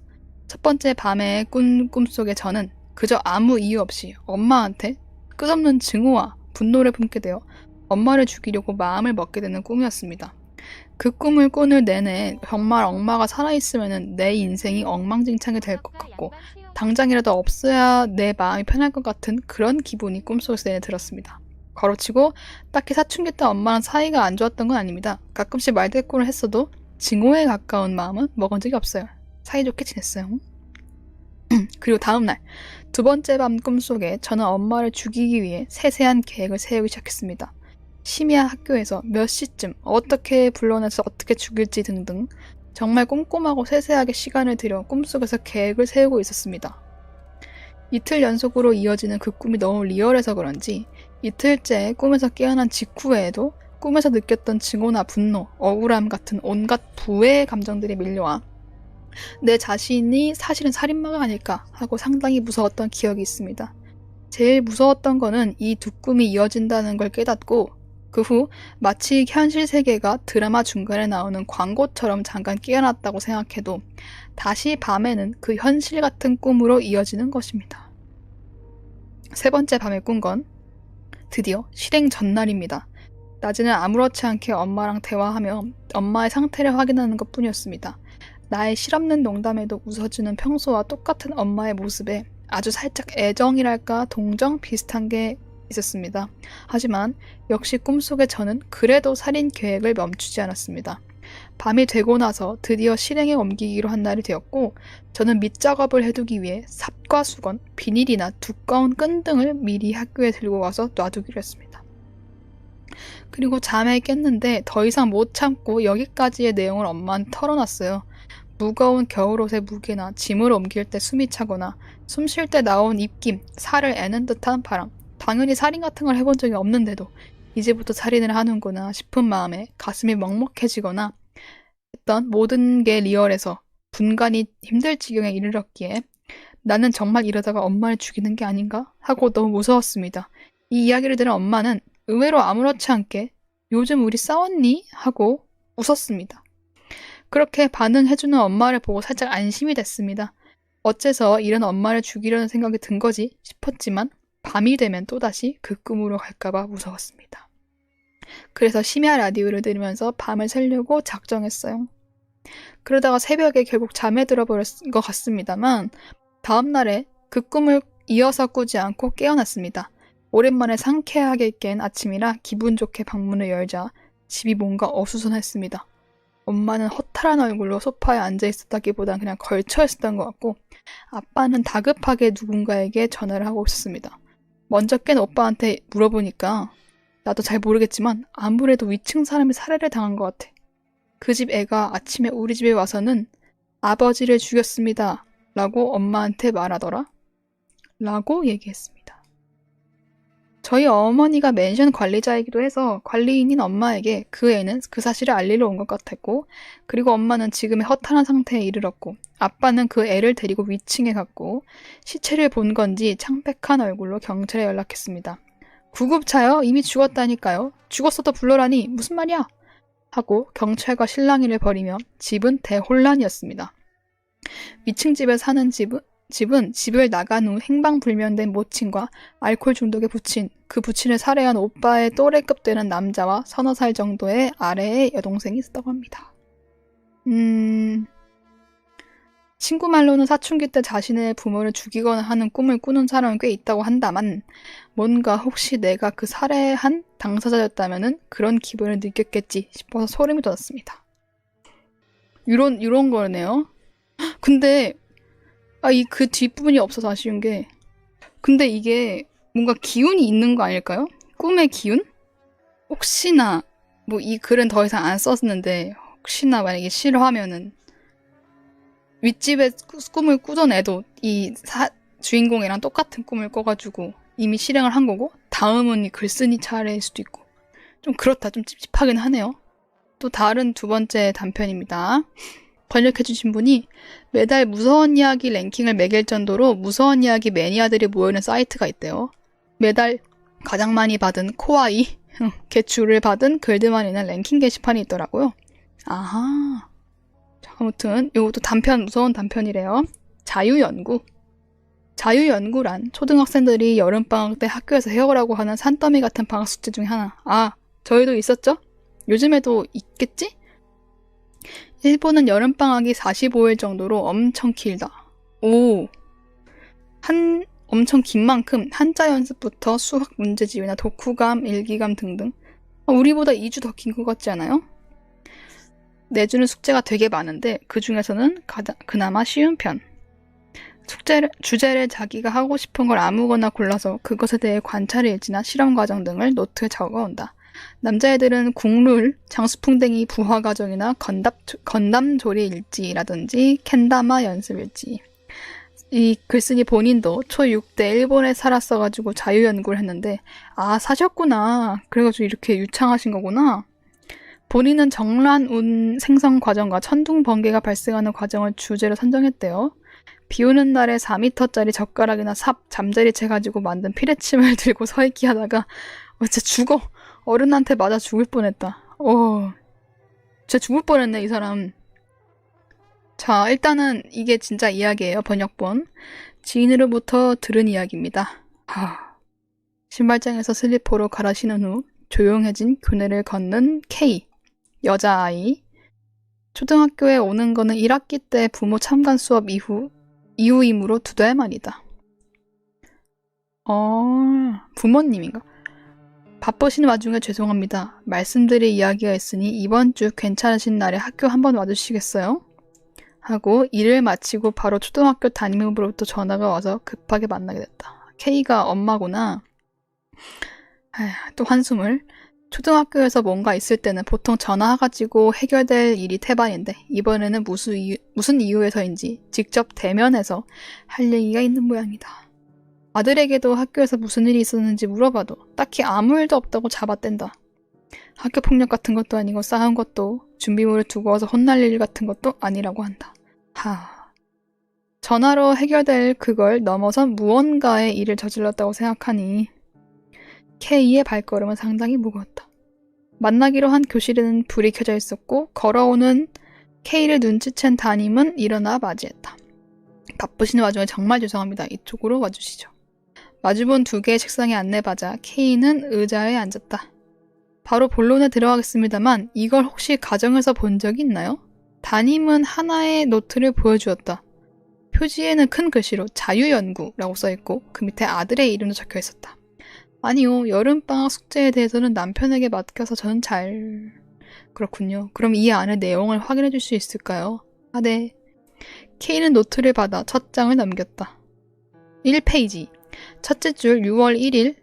첫 번째 밤에 꾼 꿈 속에 저는 그저 아무 이유 없이 엄마한테 끝없는 증오와 분노를 품게 되어 엄마를 죽이려고 마음을 먹게 되는 꿈이었습니다. 그 꿈을 꾸는 내내 정말 엄마가 살아있으면 내 인생이 엉망진창이 될 것 같고 당장이라도 없어야 내 마음이 편할 것 같은 그런 기분이 꿈속에서 내내 들었습니다. 거로치고 딱히 사춘기 때 엄마랑 사이가 안 좋았던 건 아닙니다. 가끔씩 말대꾸를 했어도 증오에 가까운 마음은 먹은 적이 없어요. 사이좋게 지냈어요. 그리고 다음날 두 번째 밤 꿈속에 저는 엄마를 죽이기 위해 세세한 계획을 세우기 시작했습니다. 심야 학교에서 몇 시쯤 어떻게 불러내서 어떻게 죽일지 등등 정말 꼼꼼하고 세세하게 시간을 들여 꿈속에서 계획을 세우고 있었습니다. 이틀 연속으로 이어지는 그 꿈이 너무 리얼해서 그런지 이틀째 꿈에서 깨어난 직후에도 꿈에서 느꼈던 증오나 분노, 억울함 같은 온갖 부의 감정들이 밀려와 내 자신이 사실은 살인마가 아닐까 하고 상당히 무서웠던 기억이 있습니다. 제일 무서웠던 거는 이 두 꿈이 이어진다는 걸 깨닫고 그 후 마치 현실 세계가 드라마 중간에 나오는 광고처럼 잠깐 깨어났다고 생각해도 다시 밤에는 그 현실 같은 꿈으로 이어지는 것입니다. 세 번째 밤에 꾼 건 드디어 실행 전날입니다. 낮에는 아무렇지 않게 엄마랑 대화하며 엄마의 상태를 확인하는 것뿐이었습니다. 나의 실없는 농담에도 웃어주는 평소와 똑같은 엄마의 모습에 아주 살짝 애정이랄까 동정 비슷한 게 있었습니다. 하지만 역시 꿈속의 저는 그래도 살인 계획을 멈추지 않았습니다. 밤이 되고 나서 드디어 실행에 옮기기로 한 날이 되었고 저는 밑작업을 해두기 위해 삽과 수건, 비닐이나 두꺼운 끈 등을 미리 학교에 들고 가서 놔두기로 했습니다. 그리고 잠에 깼는데 더 이상 못 참고 여기까지의 내용을 엄마한테 털어놨어요. 무거운 겨울옷의 무게나 짐을 옮길 때 숨이 차거나 숨 쉴 때 나온 입김, 살을 애는 듯한 바람. 당연히 살인 같은 걸 해본 적이 없는데도 이제부터 살인을 하는구나 싶은 마음에 가슴이 먹먹해지거나 했던 모든 게 리얼해서 분간이 힘들 지경에 이르렀기에 나는 정말 이러다가 엄마를 죽이는 게 아닌가 하고 너무 무서웠습니다. 이 이야기를 들은 엄마는 의외로 아무렇지 않게 요즘 우리 싸웠니? 하고 웃었습니다. 그렇게 반응해주는 엄마를 보고 살짝 안심이 됐습니다. 어째서 이런 엄마를 죽이려는 생각이 든 거지 싶었지만 밤이 되면 또다시 그 꿈으로 갈까봐 무서웠습니다. 그래서 심야 라디오를 들으면서 밤을 새려고 작정했어요. 그러다가 새벽에 결국 잠에 들어버린 것 같습니다만 다음날에 그 꿈을 이어서 꾸지 않고 깨어났습니다. 오랜만에 상쾌하게 깬 아침이라 기분 좋게 방문을 열자 집이 뭔가 어수선했습니다. 엄마는 허탈한 얼굴로 소파에 앉아 있었다기보단 그냥 걸쳐 있었던 것 같고 아빠는 다급하게 누군가에게 전화를 하고 있었습니다. 먼저 깬 오빠한테 물어보니까 나도 잘 모르겠지만 아무래도 위층 사람이 살해를 당한 것 같아. 그 집 애가 아침에 우리 집에 와서는 아버지를 죽였습니다. 라고 엄마한테 말하더라. 라고 얘기했습니다. 저희 어머니가 맨션 관리자이기도 해서 관리인인 엄마에게 그 애는 그 사실을 알리러 온 것 같았고 그리고 엄마는 지금의 허탈한 상태에 이르렀고 아빠는 그 애를 데리고 위층에 갔고 시체를 본 건지 창백한 얼굴로 경찰에 연락했습니다. 구급차요? 이미 죽었다니까요. 죽었어도 불러라니 무슨 말이야? 하고 경찰과 실랑이를 벌이며 집은 대혼란이었습니다. 위층 집에 사는 집은 집을 나간 후 행방불명된 모친과 알코올 중독에 부친, 그 부친을 살해한 오빠의 또래급 되는 남자와 서너 살 정도의 아래의 여동생이 있었다고 합니다. 친구 말로는 사춘기 때 자신의 부모를 죽이거나 하는 꿈을 꾸는 사람은 꽤 있다고 한다만 뭔가 혹시 내가 그 살해한 당사자였다면은 그런 기분을 느꼈겠지 싶어서 소름이 돋았습니다. 이런 거네요. 근데 그 뒷부분이 없어서 아쉬운 게 근데 이게 뭔가 기운이 있는 거 아닐까요? 꿈의 기운? 혹시나 뭐 이 글은 더 이상 안 썼는데 혹시나 만약에 싫어하면은 윗집에 꿈을 꾸던 애도 이 주인공이랑 똑같은 꿈을 꿔가지고 이미 실행을 한 거고 다음은 이 글쓴이 차례일 수도 있고 좀 그렇다. 좀 찝찝하긴 하네요. 또 다른 두 번째 단편입니다. 번역해주신 분이 매달 무서운 이야기 랭킹을 매길 정도로 무서운 이야기 매니아들이 모이는 사이트가 있대요. 매달 가장 많이 받은 코아이, 개출을 받은 글들만 있는 랭킹 게시판이 있더라고요. 아하. 자, 아무튼 이것도 단편, 무서운 단편이래요. 자유연구. 자유연구란 초등학생들이 여름방학 때 학교에서 해오라고 하는 산더미 같은 방학 숙제 중에 하나. 저희도 있었죠? 요즘에도 있겠지? 일본은 여름방학이 45일 정도로 엄청 길다. 엄청 긴 만큼 한자 연습부터 수학 문제집이나 독후감, 일기감 등등 우리보다 2주 더 긴 것 같지 않아요? 내주는 숙제가 되게 많은데 그 중에서는 그나마 쉬운 편. 주제를 자기가 하고 싶은 걸 아무거나 골라서 그것에 대해 관찰 일지나 실험 과정 등을 노트에 적어온다. 남자애들은 국룰, 장수풍뎅이 부화과정이나 건담조리 일지라든지 캔다마 연습 일지. 이 글쓴이 본인도 초6 때 일본에 살았어가지고 자유연구를 했는데 사셨구나. 그래가지고 이렇게 유창하신 거구나. 본인은 정란운 생성 과정과 천둥 번개가 발생하는 과정을 주제로 선정했대요. 비 오는 날에 4m짜리 젓가락이나 삽, 잠자리채 가지고 만든 피레침을 들고 서있기 하다가 진짜 죽어. 어른한테 맞아 죽을 뻔했다. 진짜 죽을 뻔했네 이 사람. 자, 일단은 이게 진짜 이야기예요. 번역본. 지인으로부터 들은 이야기입니다. 신발장에서 슬리퍼로 갈아 신은 후 조용해진 교내를 걷는 K. 여자아이. 초등학교에 오는 거는 1학기 때 부모 참관 수업 이후이므로 2달 만이다. 부모님인가? 바쁘신 와중에 죄송합니다. 말씀드릴 이야기가 있으니 이번 주 괜찮으신 날에 학교 한번 와주시겠어요? 하고 일을 마치고 바로 초등학교 담임부로부터 전화가 와서 급하게 만나게 됐다. K가 엄마구나. 또 한숨을. 초등학교에서 뭔가 있을 때는 보통 전화가지고 해결될 일이 태반인데 이번에는 무슨 이유에서인지 직접 대면해서 할 얘기가 있는 모양이다. 아들에게도 학교에서 무슨 일이 있었는지 물어봐도 딱히 아무 일도 없다고 잡아댄다. 학교 폭력 같은 것도 아니고 싸운 것도 준비물을 두고 와서 혼날 일 같은 것도 아니라고 한다. 전화로 해결될 그걸 넘어선 무언가의 일을 저질렀다고 생각하니 K의 발걸음은 상당히 무거웠다. 만나기로 한 교실에는 불이 켜져 있었고 걸어오는 K를 눈치챈 담임은 일어나 맞이했다. 바쁘신 와중에 정말 죄송합니다. 이쪽으로 와주시죠. 마주본 두 개의 책상에 안내받아 K는 의자에 앉았다. 바로 본론에 들어가겠습니다만 이걸 혹시 가정에서 본 적이 있나요? 담임은 하나의 노트를 보여주었다. 표지에는 큰 글씨로 자유연구라고 써있고 그 밑에 아들의 이름도 적혀 있었다. 아니요, 여름방학 숙제에 대해서는 남편에게 맡겨서 저는 잘... 그렇군요. 그럼 이 안의 내용을 확인해 줄 수 있을까요? 아, 네. K는 노트를 받아 첫 장을 넘겼다. 1페이지. 첫째 줄 6월 1일,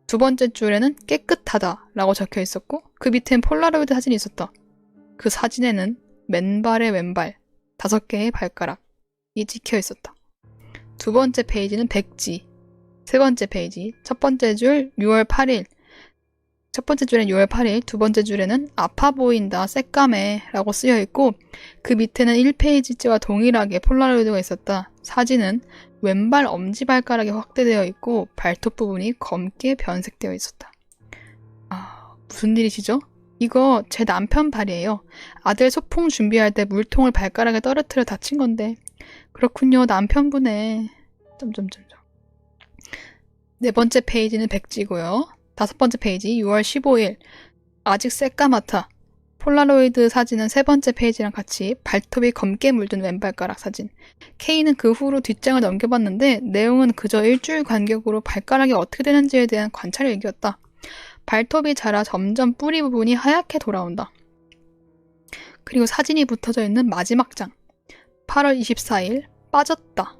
두 번째 줄에는 깨끗하다 라고 적혀 있었고 그 밑엔 폴라로이드 사진이 있었다. 그 사진에는 맨발의 왼발, 5개의 발가락이 찍혀 있었다. 두 번째 페이지는 백지, 세 번째 페이지, 첫 번째 줄 6월 8일, 첫 번째 줄엔 6월 8일, 두 번째 줄에는 아파 보인다, 새까매 라고 쓰여 있고 그 밑에는 1페이지째와 동일하게 폴라로이드가 있었다. 사진은 왼발 엄지발가락이 확대되어 있고 발톱 부분이 검게 변색되어 있었다. 아, 무슨 일이시죠? 이거 제 남편 발이에요. 아들 소풍 준비할 때 물통을 발가락에 떨어뜨려 다친 건데. 그렇군요, 남편분의... 네 번째 페이지는 백지고요. 다섯 번째 페이지 6월 15일. 아직 새까맣다. 폴라로이드 사진은 세 번째 페이지랑 같이 발톱이 검게 물든 왼발가락 사진. K는 그 후로 뒷장을 넘겨봤는데 내용은 그저 일주일 간격으로 발가락이 어떻게 되는지에 대한 관찰 일기였다. 발톱이 자라 점점 뿌리 부분이 하얗게 돌아온다. 그리고 사진이 붙어져 있는 마지막 장. 8월 24일 빠졌다.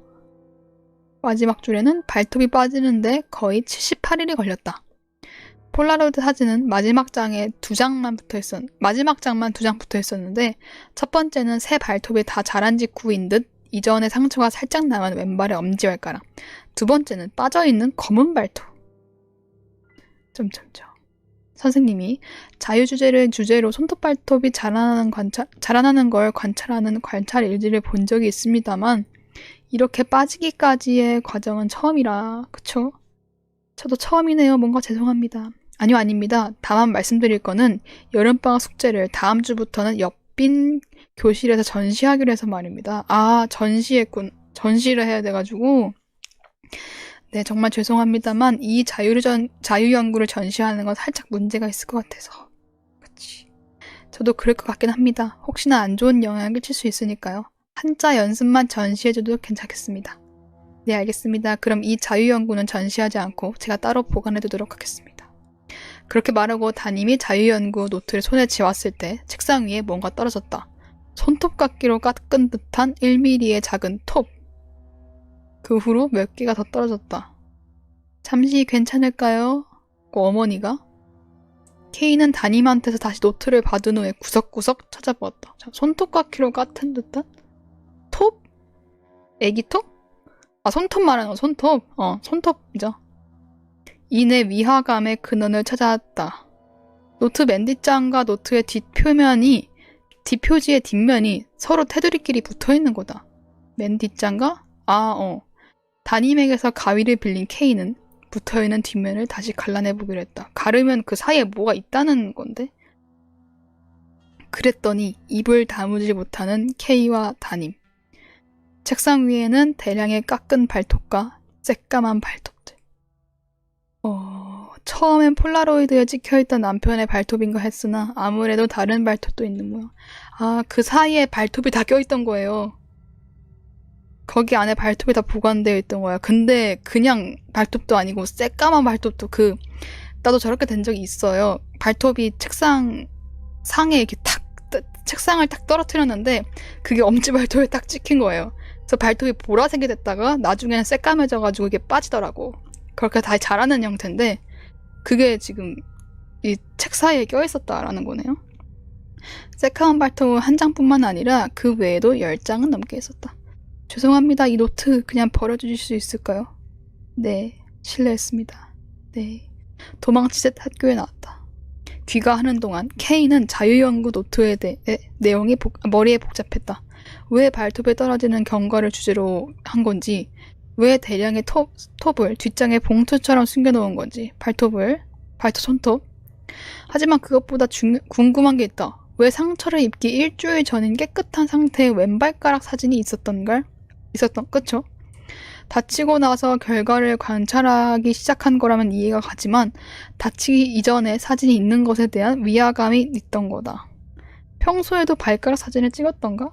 마지막 줄에는 발톱이 빠지는데 거의 78일이 걸렸다. 폴라로이드 사진은 마지막 장만 두 장 붙어 있었는데 첫 번째는 새 발톱이 다 자란 직후인 듯 이전에 상처가 살짝 남은 왼발의 엄지발가락. 두 번째는 빠져있는 검은 발톱. 선생님이 자유주제를 주제로 손톱발톱이 자라나는 걸 관찰하는 관찰 일지를 본 적이 있습니다만 이렇게 빠지기까지의 과정은 처음이라, 그쵸? 저도 처음이네요. 뭔가 죄송합니다. 아니요, 아닙니다. 다만 말씀드릴 거는 여름방학 숙제를 다음 주부터는 옆빈 교실에서 전시하기로 해서 말입니다. 아, 전시를 해야 돼가지고. 네, 정말 죄송합니다만 이 자유연구를 전시하는 건 살짝 문제가 있을 것 같아서. 그치. 저도 그럴 것 같긴 합니다. 혹시나 안 좋은 영향을 끼칠 수 있으니까요. 한자 연습만 전시해줘도 괜찮겠습니다. 네, 알겠습니다. 그럼 이 자유연구는 전시하지 않고 제가 따로 보관해두도록 하겠습니다. 그렇게 말하고 담임이 자유연구 노트를 손에 쥐었을 때 책상 위에 뭔가 떨어졌다. 손톱깎이로 깎은 듯한 1mm의 작은 톱. 그 후로 몇 개가 더 떨어졌다. 잠시 괜찮을까요? 어머니가? K는 담임한테서 다시 노트를 받은 후에 구석구석 찾아보았다. 자, 손톱깎이로 깎은 듯한? 톱? 애기 톱? 아, 손톱 말하는 거, 손톱. 손톱이죠. 이내 위화감의 근원을 찾아왔다. 노트 맨 뒷장과 노트의 뒷표지의 뒷면이 서로 테두리끼리 붙어있는 거다. 맨 뒷장과? 담임에게서 가위를 빌린 K는 붙어있는 뒷면을 다시 갈라내보기로 했다. 가르면 그 사이에 뭐가 있다는 건데? 그랬더니 입을 다무지 못하는 K와 담임. 책상 위에는 대량의 깎은 발톱과 새까만 발톱들. 처음엔 폴라로이드에 찍혀있던 남편의 발톱인가 했으나 아무래도 다른 발톱도 있는 모양. 아, 그 사이에 발톱이 다 껴있던 거예요. 거기 안에 발톱이 다 보관되어 있던 거야. 근데 그냥 발톱도 아니고 새까만 발톱도 나도 저렇게 된 적이 있어요. 발톱이 책상 상에 이렇게 책상을 딱 떨어뜨렸는데 그게 엄지발톱에 딱 찍힌 거예요. 그래서 발톱이 보라색이 됐다가 나중에는 새까매져가지고 이게 빠지더라고. 그렇게 다시 자라는 형태인데 그게 지금 이 책 사이에 껴있었다라는 거네요. 새까만 발톱은 한 장뿐만 아니라 그 외에도 10장은 넘게 있었다. 죄송합니다. 이 노트 그냥 버려주실 수 있을까요? 네, 실례했습니다. 네. 도망치듯 학교에 나왔다. 귀가하는 동안 K는 자유연구 노트에 대해 내용이 머리에 복잡했다. 왜 발톱에 떨어지는 경과를 주제로 한 건지, 왜 대량의 톱을 뒷장에 봉투처럼 숨겨놓은 건지, 발톱을 발톱, 손톱. 하지만 그것보다 궁금한 게 있다. 왜 상처를 입기 일주일 전인 깨끗한 상태의 왼발가락 사진이 그쵸? 다치고 나서 결과를 관찰하기 시작한 거라면 이해가 가지만 다치기 이전에 사진이 있는 것에 대한 위화감이 있던 거다. 평소에도 발가락 사진을 찍었던가?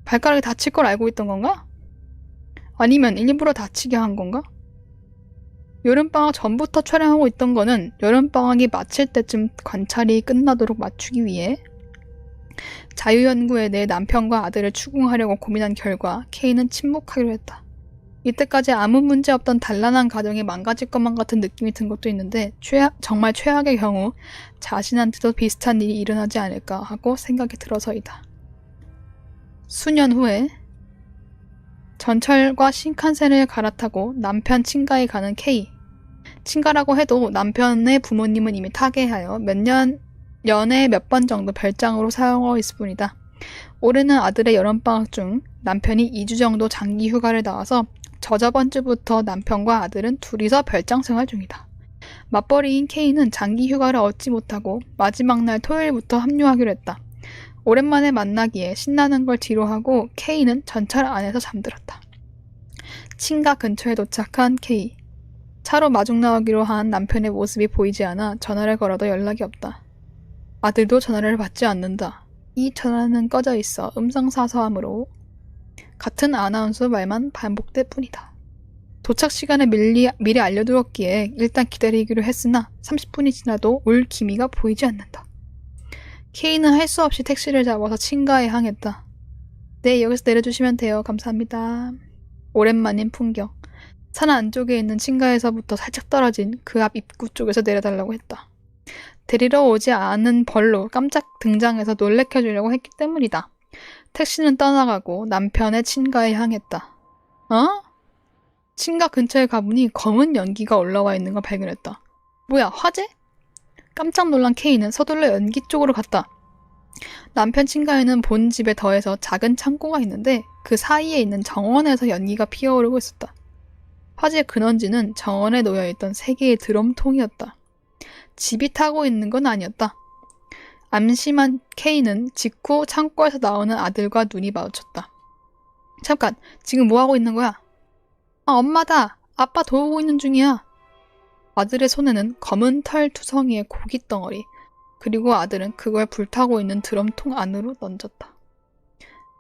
발가락이 다칠 걸 알고 있던 건가? 아니면 일부러 다치게 한 건가? 여름방학 전부터 촬영하고 있던 거는 여름방학이 마칠 때쯤 관찰이 끝나도록 맞추기 위해 자유연구에 내 남편과 아들을 추궁하려고 고민한 결과 K는 침묵하기로 했다. 이때까지 아무 문제 없던 단란한 가정이 망가질 것만 같은 느낌이 든 것도 있는데 정말 최악의 경우 자신한테도 비슷한 일이 일어나지 않을까 하고 생각이 들어서이다. 수년 후에 전철과 신칸센을 갈아타고 남편 친가에 가는 K. 친가라고 해도 남편의 부모님은 이미 타계하여 연에 몇 번 정도 별장으로 사용하고 있을 뿐이다. 올해는 아들의 여름방학 중 남편이 2주 정도 장기 휴가를 나와서 저저번 주부터 남편과 아들은 둘이서 별장 생활 중이다. 맞벌이인 K는 장기 휴가를 얻지 못하고 마지막 날 토요일부터 합류하기로 했다. 오랜만에 만나기에 신나는 걸 뒤로하고 K는 전철 안에서 잠들었다. 친가 근처에 도착한 K. 차로 마중 나오기로 한 남편의 모습이 보이지 않아 전화를 걸어도 연락이 없다. 아들도 전화를 받지 않는다. 이 전화는 꺼져 있어 음성사서함으로 같은 아나운서 말만 반복될 뿐이다. 도착 시간을 미리 알려두었기에 일단 기다리기로 했으나 30분이 지나도 올 기미가 보이지 않는다. K는 할 수 없이 택시를 잡아서 친가에 향했다. 네, 여기서 내려주시면 돼요. 감사합니다. 오랜만인 풍경. 산 안쪽에 있는 친가에서부터 살짝 떨어진 그 앞 입구 쪽에서 내려달라고 했다. 데리러 오지 않은 벌로 깜짝 등장해서 놀래켜주려고 했기 때문이다. 택시는 떠나가고 남편의 친가에 향했다. 친가 근처에 가보니 검은 연기가 올라와 있는 걸 발견했다. 뭐야, 화재? 깜짝 놀란 K는 서둘러 연기 쪽으로 갔다. 남편 친가에는 본 집에 더해서 작은 창고가 있는데 그 사이에 있는 정원에서 연기가 피어오르고 있었다. 화재의 근원지는 정원에 놓여있던 3개의 드럼통이었다. 집이 타고 있는 건 아니었다. 암심한 K는 직후 창고에서 나오는 아들과 눈이 마주쳤다. 잠깐, 지금 뭐하고 있는 거야? 엄마다. 아빠 도우고 있는 중이야. 아들의 손에는 검은 털 투성이의 고깃덩어리, 그리고 아들은 그걸 불타고 있는 드럼통 안으로 던졌다.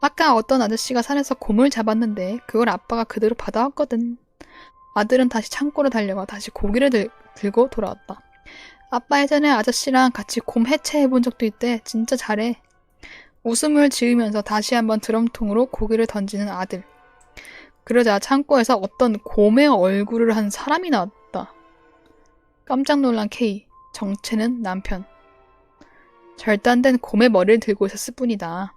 아까 어떤 아저씨가 산에서 곰을 잡았는데 그걸 아빠가 그대로 받아왔거든. 아들은 다시 창고로 달려가 다시 고기를 들고 돌아왔다. 아빠 예전에 아저씨랑 같이 곰 해체해본 적도 있대. 진짜 잘해. 웃음을 지으면서 다시 한번 드럼통으로 고기를 던지는 아들. 그러자 창고에서 어떤 곰의 얼굴을 한 사람이 나왔다. 깜짝 놀란 K. 정체는 남편. 절단된 곰의 머리를 들고 있었을 뿐이다.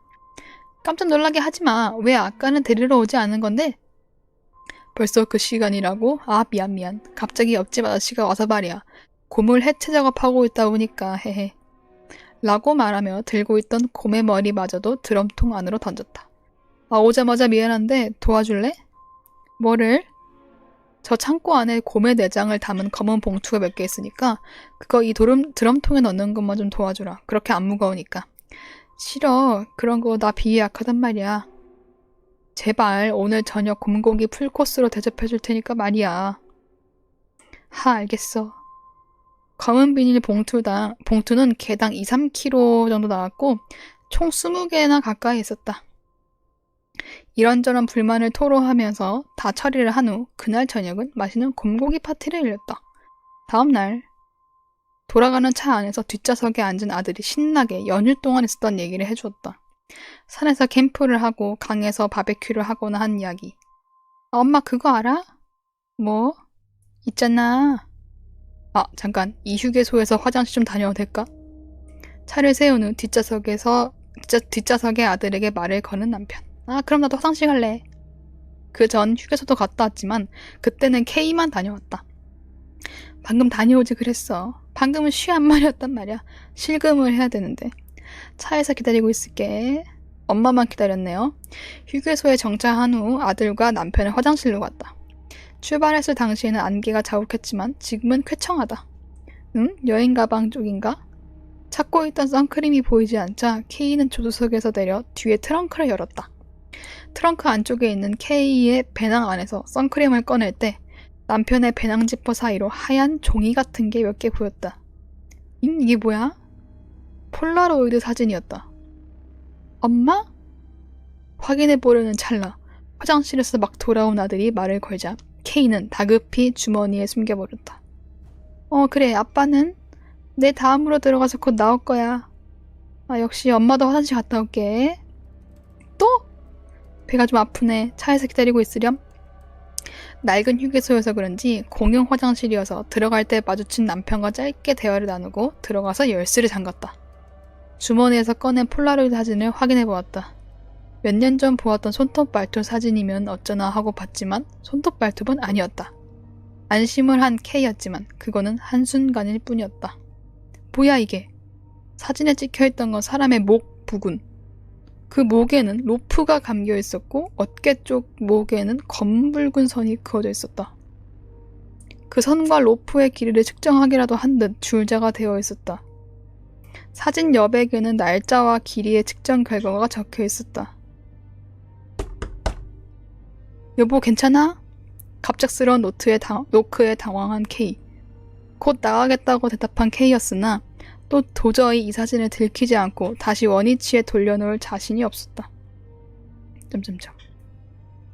깜짝 놀라게 하지마. 왜 아까는 데리러 오지 않은 건데? 벌써 그 시간이라고? 미안. 갑자기 옆집 아저씨가 와서 말이야. 곰을 해체 작업하고 있다 보니까 헤헤. 라고 말하며 들고 있던 곰의 머리마저도 드럼통 안으로 던졌다. 오자마자 미안한데 도와줄래? 뭐를? 저 창고 안에 곰의 내장을 담은 검은 봉투가 몇 개 있으니까 그거 이 드럼통에 넣는 것만 좀 도와주라. 그렇게 안 무거우니까. 싫어. 그런 거 나 비위 약하단 말이야. 제발 오늘 저녁 곰고기 풀코스로 대접해줄 테니까 말이야. 알겠어. 검은 비닐 봉투는 개당 2-3kg 정도 나왔고 총 20개나 가까이 있었다. 이런저런 불만을 토로하면서 다 처리를 한 후 그날 저녁은 맛있는 곰고기 파티를 열렸다. 다음 날 돌아가는 차 안에서 뒷좌석에 앉은 아들이 신나게 연휴 동안 있었던 얘기를 해주었다. 산에서 캠프를 하고 강에서 바베큐를 하거나 한 이야기. 엄마 그거 알아? 뭐? 있잖아. 잠깐. 이 휴게소에서 화장실 좀 다녀도 될까? 차를 세운 후 뒷좌석에 아들에게 말을 거는 남편. 그럼 나도 화장실 갈래. 그 전 휴게소도 갔다 왔지만 그때는 K만 다녀왔다. 방금 다녀오지 그랬어. 방금은 쉬 한 말이었단 말이야. 실금을 해야 되는데. 차에서 기다리고 있을게. 엄마만 기다렸네요. 휴게소에 정차한 후 아들과 남편은 화장실로 갔다. 출발했을 당시에는 안개가 자욱했지만 지금은 쾌청하다. 응? 여행 가방 쪽인가? 찾고 있던 선크림이 보이지 않자 K는 조수석에서 내려 뒤에 트렁크를 열었다. 트렁크 안쪽에 있는 K의 배낭 안에서 선크림을 꺼낼 때 남편의 배낭 지퍼 사이로 하얀 종이 같은 게 몇 개 보였다. 이게 뭐야? 폴라로이드 사진이었다. 엄마? 확인해보려는 찰나 화장실에서 막 돌아온 아들이 말을 걸자 K는 다급히 주머니에 숨겨버렸다. 그래, 아빠는? 내 다음으로 들어가서 곧 나올 거야. 역시 엄마도 화장실 갔다 올게. 또? 배가 좀 아프네. 차에서 기다리고 있으렴. 낡은 휴게소여서 그런지 공용 화장실이어서 들어갈 때 마주친 남편과 짧게 대화를 나누고 들어가서 열쇠를 잠갔다. 주머니에서 꺼낸 폴라로이드 사진을 확인해보았다. 몇 년 전 보았던 손톱 발톱 사진이면 어쩌나 하고 봤지만 손톱 발톱은 아니었다. 안심을 한 K였지만 그거는 한순간일 뿐이었다. 뭐야 이게? 사진에 찍혀있던 건 사람의 목 부근. 그 목에는 로프가 감겨 있었고 어깨 쪽 목에는 검붉은 선이 그어져 있었다. 그 선과 로프의 길이를 측정하기라도 한 듯 줄자가 되어 있었다. 사진 여백에는 날짜와 길이의 측정 결과가 적혀 있었다. 여보 괜찮아? 갑작스러운 노크에 당황한 K. 곧 나가겠다고 대답한 K였으나 또 도저히 이 사진을 들키지 않고 다시 원위치에 돌려놓을 자신이 없었다.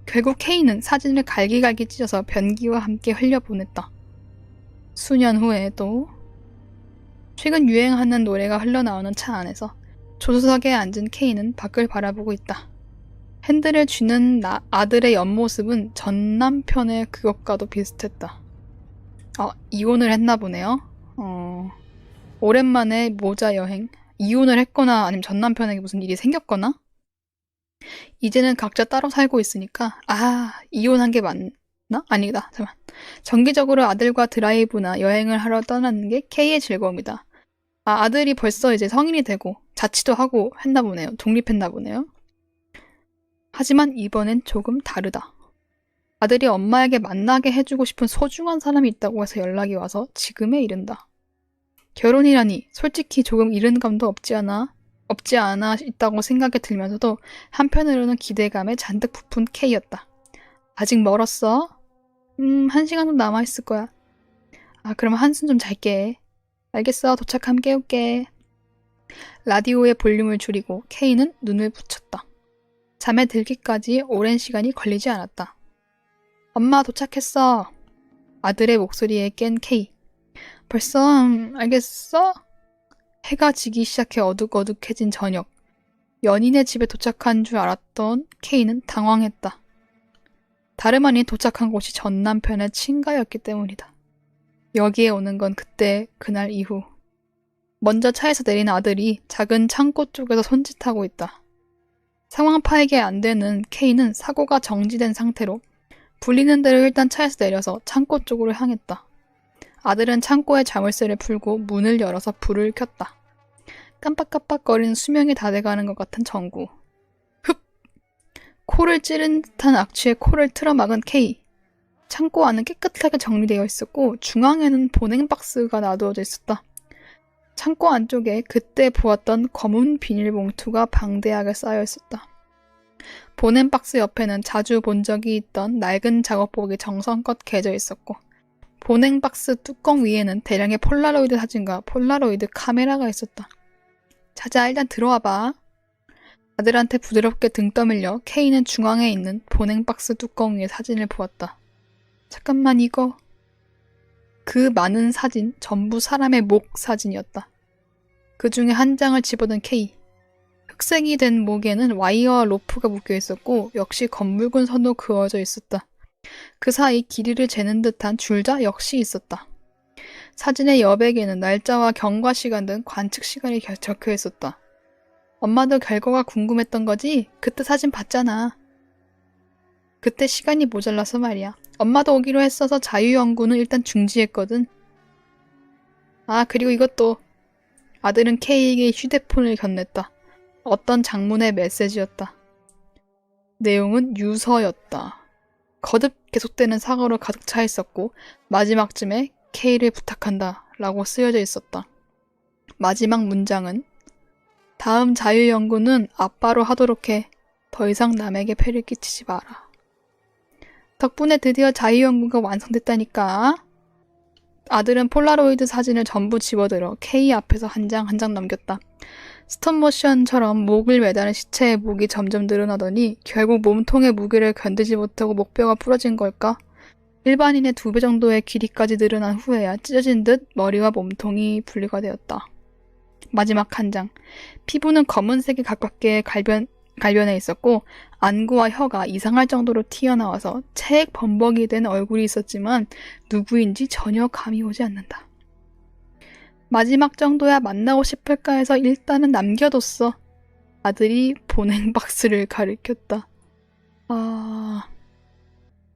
결국 K는 사진을 갈기갈기 찢어서 변기와 함께 흘려보냈다. 수년 후에 또 최근 유행하는 노래가 흘러나오는 차 안에서 조수석에 앉은 K는 밖을 바라보고 있다. 핸들을 쥐는 아들의 옆모습은 전 남편의 그것과도 비슷했다. 이혼을 했나 보네요. 오랜만에 모자 여행. 이혼을 했거나 아니면 전 남편에게 무슨 일이 생겼거나? 이제는 각자 따로 살고 있으니까 이혼한 게 맞나? 아니다. 잠깐만. 정기적으로 아들과 드라이브나 여행을 하러 떠나는 게 K의 즐거움이다. 아들이 벌써 이제 성인이 되고 자취도 하고 했나 보네요. 독립했나 보네요. 하지만 이번엔 조금 다르다. 아들이 엄마에게 만나게 해주고 싶은 소중한 사람이 있다고 해서 연락이 와서 지금에 이른다. 결혼이라니 솔직히 조금 이른 감도 없지 않아 있다고 생각이 들면서도 한편으로는 기대감에 잔뜩 부푼 K였다. 아직 멀었어? 1시간 정도 남아있을 거야. 그럼 한숨 좀 잘게. 알겠어. 도착하면 깨울게. 라디오의 볼륨을 줄이고 K는 눈을 붙였다. 잠에 들기까지 오랜 시간이 걸리지 않았다. 엄마 도착했어. 아들의 목소리에 깬 K. 벌써 알겠어? 해가 지기 시작해 어둑어둑해진 저녁. 연인의 집에 도착한 줄 알았던 K는 당황했다. 다름 아닌 도착한 곳이 전 남편의 친가였기 때문이다. 여기에 오는 건 그날 이후. 먼저 차에서 내린 아들이 작은 창고 쪽에서 손짓하고 있다. 상황 파악이 안 되는 K는 사고가 정지된 상태로 불리는 대로 일단 차에서 내려서 창고 쪽으로 향했다. 아들은 창고에 자물쇠를 풀고 문을 열어서 불을 켰다. 깜빡깜빡거리는 수명이 다 돼가는 것 같은 전구. 흡! 코를 찌른 듯한 악취에 코를 틀어막은 K. 창고 안은 깨끗하게 정리되어 있었고 중앙에는 보냉 박스가 놔두어져 있었다. 창고 안쪽에 그때 보았던 검은 비닐봉투가 방대하게 쌓여 있었다. 보냉 박스 옆에는 자주 본 적이 있던 낡은 작업복이 정성껏 개져 있었고 보냉 박스 뚜껑 위에는 대량의 폴라로이드 사진과 폴라로이드 카메라가 있었다. 자자, 일단 들어와 봐. 아들한테 부드럽게 등 떠밀려 K는 중앙에 있는 보냉 박스 뚜껑 위에 사진을 보았다. 잠깐만, 이거. 그 많은 사진 전부 사람의 목 사진이었다. 그 중에 한 장을 집어든 K. 흑색이 된 목에는 와이어와 로프가 묶여 있었고 역시 검붉은 선도 그어져 있었다. 그 사이 길이를 재는 듯한 줄자 역시 있었다. 사진의 여백에는 날짜와 경과 시간 등 관측 시간이 적혀 있었다. 엄마도 결과가 궁금했던 거지? 그때 사진 봤잖아. 그때 시간이 모자라서 말이야. 엄마도 오기로 했어서 자유연구는 일단 중지했거든. 그리고 이것도. 아들은 K에게 휴대폰을 건넸다. 어떤 장문의 메시지였다. 내용은 유서였다. 거듭 계속되는 사과로 가득 차 있었고 마지막쯤에 K를 부탁한다 라고 쓰여져 있었다. 마지막 문장은 다음 자유연구는 아빠로 하도록 해. 더 이상 남에게 폐를 끼치지 마라. 덕분에 드디어 자유연구가 완성됐다니까. 아들은 폴라로이드 사진을 전부 집어들어 K 앞에서 한 장 한 장 넘겼다. 스톱모션처럼 목을 매다는 시체의 목이 점점 늘어나더니 결국 몸통의 무게를 견디지 못하고 목뼈가 부러진 걸까? 일반인의 2배 정도의 길이까지 늘어난 후에야 찢어진 듯 머리와 몸통이 분리가 되었다. 마지막 한 장. 피부는 검은색에 가깝게 갈변해 있었고 안구와 혀가 이상할 정도로 튀어나와서 채액 범벅이 된 얼굴이 있었지만 누구인지 전혀 감이 오지 않는다. 마지막 정도야 만나고 싶을까 해서 일단은 남겨뒀어. 아들이 보냉 박스를 가리켰다.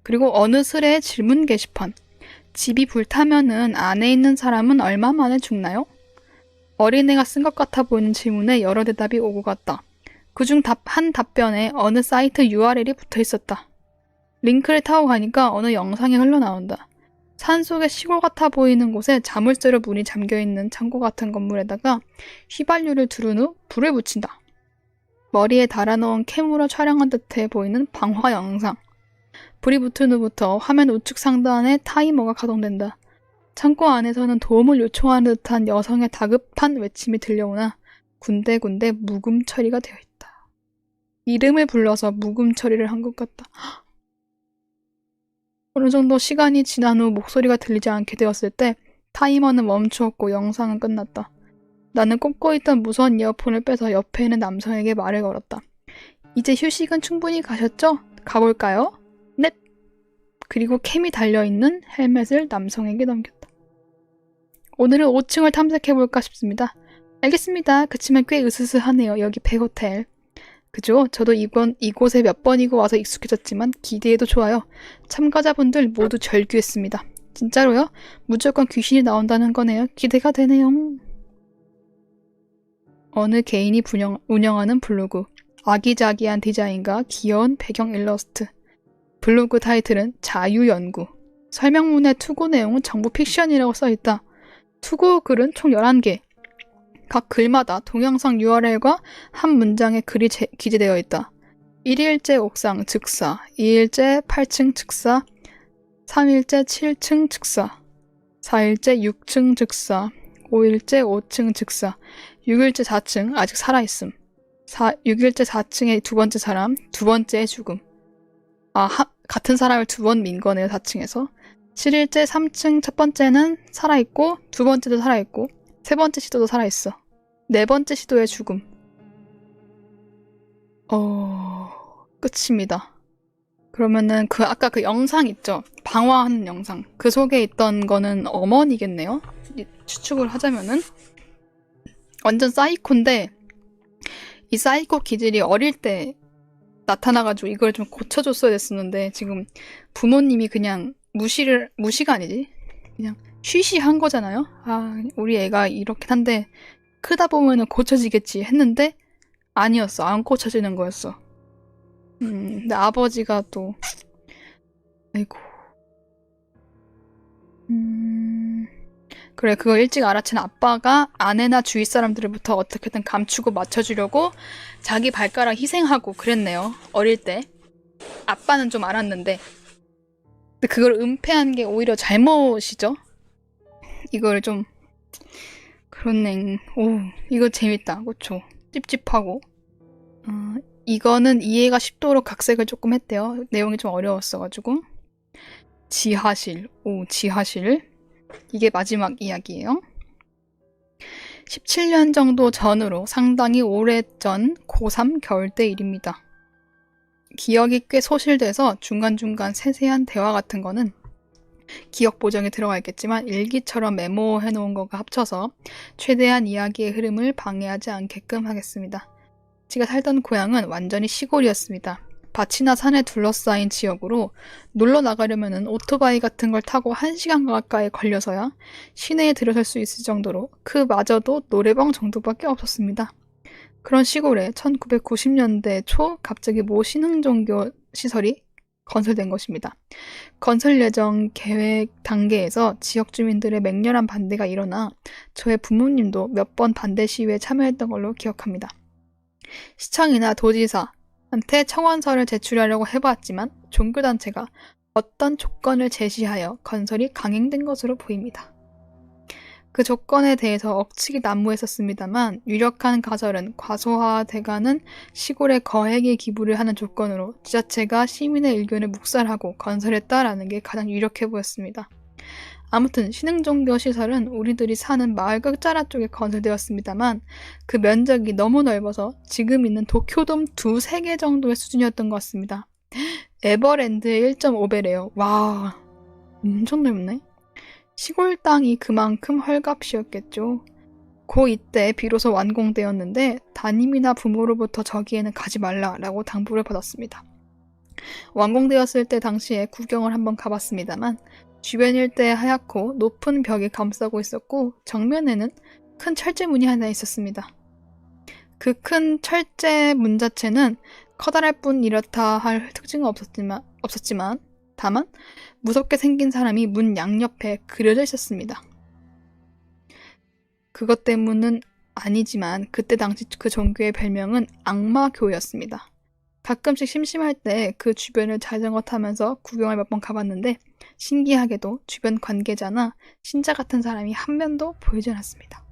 그리고 어느 슬의 질문 게시판. 집이 불타면은 안에 있는 사람은 얼마 만에 죽나요? 어린애가 쓴 것 같아 보이는 질문에 여러 대답이 오고 갔다. 그중 한 답변에 어느 사이트 URL이 붙어 있었다. 링크를 타고 가니까 어느 영상이 흘러나온다. 산속의 시골 같아 보이는 곳에 자물쇠로 문이 잠겨있는 창고 같은 건물에다가 휘발유를 두른 후 불을 붙인다. 머리에 달아놓은 캠으로 촬영한 듯해 보이는 방화 영상. 불이 붙은 후부터 화면 우측 상단에 타이머가 가동된다. 창고 안에서는 도움을 요청하는 듯한 여성의 다급한 외침이 들려오나 군데군데 묵음 처리가 되어 있다. 이름을 불러서 묵음 처리를 한 것 같다. 어느 정도 시간이 지난 후 목소리가 들리지 않게 되었을 때 타이머는 멈추었고 영상은 끝났다. 나는 꽂고 있던 무선 이어폰을 빼서 옆에 있는 남성에게 말을 걸었다. 이제 휴식은 충분히 가셨죠? 가볼까요? 넵! 그리고 캠이 달려있는 헬멧을 남성에게 넘겼다. 오늘은 5층을 탐색해볼까 싶습니다. 알겠습니다. 그치만 꽤 으스스하네요. 여기 백호텔. 그죠? 저도 이곳에 몇 번이고 와서 익숙해졌지만 기대해도 좋아요. 참가자분들 모두 절규했습니다. 진짜로요? 무조건 귀신이 나온다는 거네요. 기대가 되네요. 어느 개인이 운영하는 블로그. 아기자기한 디자인과 귀여운 배경 일러스트. 블로그 타이틀은 자유연구. 설명문의 투고 내용은 전부 픽션이라고 써있다. 투고 글은 총 11개. 각 글마다 동영상 URL과 한 문장의 글이 기재되어 있다. 1일째 옥상 즉사, 2일째 8층 즉사, 3일째 7층 즉사, 4일째 6층 즉사, 5일째 5층 즉사, 6일째 4층 아직 살아있음. 6일째 4층의 두 번째 사람, 두 번째의 죽음. 같은 사람을 두 번 민 거네요, 4층에서. 7일째 3층 첫 번째는 살아있고, 두 번째도 살아있고, 세 번째 시도도 살아있어. 네 번째 시도의 죽음. 끝입니다. 그러면은 아까 그 영상 있죠? 방화하는 영상. 그 속에 있던 거는 어머니겠네요? 추측을 하자면은. 완전 사이코인데, 이 사이코 기질이 어릴 때 나타나가지고 이걸 좀 고쳐줬어야 됐었는데, 지금 부모님이 그냥 무시가 아니지? 그냥 쉬쉬한 거잖아요? 우리 애가 이렇긴 한데, 크다 보면은 고쳐지겠지 했는데, 아니었어. 안 고쳐지는 거였어. 근데 아버지가 또, 아이고. 그래, 그거 일찍 알아챈 아빠가 아내나 주위 사람들부터 어떻게든 감추고 맞춰주려고 자기 발가락 희생하고 그랬네요. 어릴 때. 아빠는 좀 알았는데. 근데 그걸 은폐한 게 오히려 잘못이죠? 이걸 좀, 그렇네. 오, 이거 재밌다. 그쵸? 찝찝하고. 이거는 이해가 쉽도록 각색을 조금 했대요. 내용이 좀 어려웠어가지고. 지하실. 지하실. 이게 마지막 이야기예요. 17년 정도 전으로 상당히 오래전 고3 겨울 때 일입니다. 기억이 꽤 소실돼서 중간중간 세세한 대화 같은 거는 기억 보정에 들어가 있겠지만 일기처럼 메모해놓은 거가 합쳐서 최대한 이야기의 흐름을 방해하지 않게끔 하겠습니다. 제가 살던 고향은 완전히 시골이었습니다. 밭이나 산에 둘러싸인 지역으로 놀러 나가려면 오토바이 같은 걸 타고 1시간 가까이 걸려서야 시내에 들어설 수 있을 정도로 그마저도 노래방 정도밖에 없었습니다. 그런 시골에 1990년대 초 갑자기 모 신흥종교 시설이 건설된 것입니다. 건설 예정 계획 단계에서 지역 주민들의 맹렬한 반대가 일어나 저의 부모님도 몇 번 반대 시위에 참여했던 걸로 기억합니다. 시청이나 도지사한테 청원서를 제출하려고 해보았지만 종교단체가 어떤 조건을 제시하여 건설이 강행된 것으로 보입니다. 그 조건에 대해서 억측이 난무했었습니다만 유력한 가설은 과소화돼가는 시골에 거액의 기부를 하는 조건으로 지자체가 시민의 의견을 묵살하고 건설했다라는 게 가장 유력해 보였습니다. 아무튼 신흥종교 시설은 우리들이 사는 마을 끝자락 쪽에 건설되었습니다만 그 면적이 너무 넓어서 지금 있는 도쿄돔 2-3개 정도의 수준이었던 것 같습니다. 에버랜드의 1.5배래요. 와, 엄청 넓네. 시골 땅이 그만큼 헐값이었겠죠. 고 이때 비로소 완공되었는데 담임이나 부모로부터 저기에는 가지 말라라고 당부를 받았습니다. 완공되었을 때 당시에 구경을 한번 가봤습니다만 주변 일대에 하얗고 높은 벽이 감싸고 있었고 정면에는 큰 철제문이 하나 있었습니다. 그 큰 철제 문 자체는 커다랄 뿐 이렇다 할 특징은 없었지만 다만 무섭게 생긴 사람이 문 양옆에 그려져 있었습니다. 그것 때문은 아니지만 그때 당시 그 종교의 별명은 악마교였습니다. 가끔씩 심심할 때 그 주변을 자전거 타면서 구경을 몇 번 가봤는데 신기하게도 주변 관계자나 신자 같은 사람이 한 명도 보이지 않았습니다.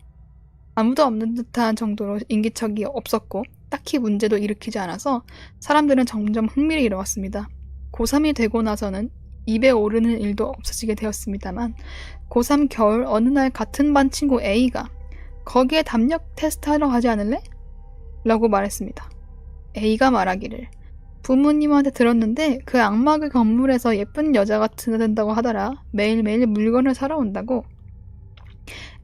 아무도 없는 듯한 정도로 인기척이 없었고 딱히 문제도 일으키지 않아서 사람들은 점점 흥미를 잃어왔습니다. 고3이 되고 나서는 입에 오르는 일도 없어지게 되었습니다만 고3 겨울 어느 날 같은 반 친구 A가 거기에 담력 테스트하러 가지 않을래? 라고 말했습니다. A가 말하기를 부모님한테 들었는데 그 악마의 건물에서 예쁜 여자가 드나든다고 하더라. 매일매일 물건을 사러 온다고.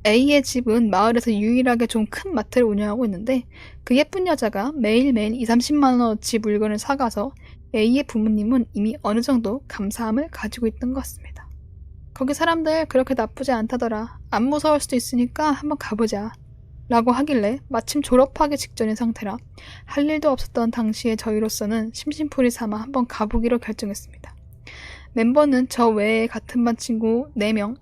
A의 집은 마을에서 유일하게 좀 큰 마트를 운영하고 있는데 그 예쁜 여자가 매일매일 20-30만 원어치 물건을 사가서 A의 부모님은 이미 어느 정도 감사함을 가지고 있던 것 같습니다. 거기 사람들 그렇게 나쁘지 않다더라. 안 무서울 수도 있으니까 한번 가보자. 라고 하길래 마침 졸업하기 직전인 상태라 할 일도 없었던 당시의 저희로서는 심심풀이 삼아 한번 가보기로 결정했습니다. 멤버는 저 외에 같은 반 친구 4명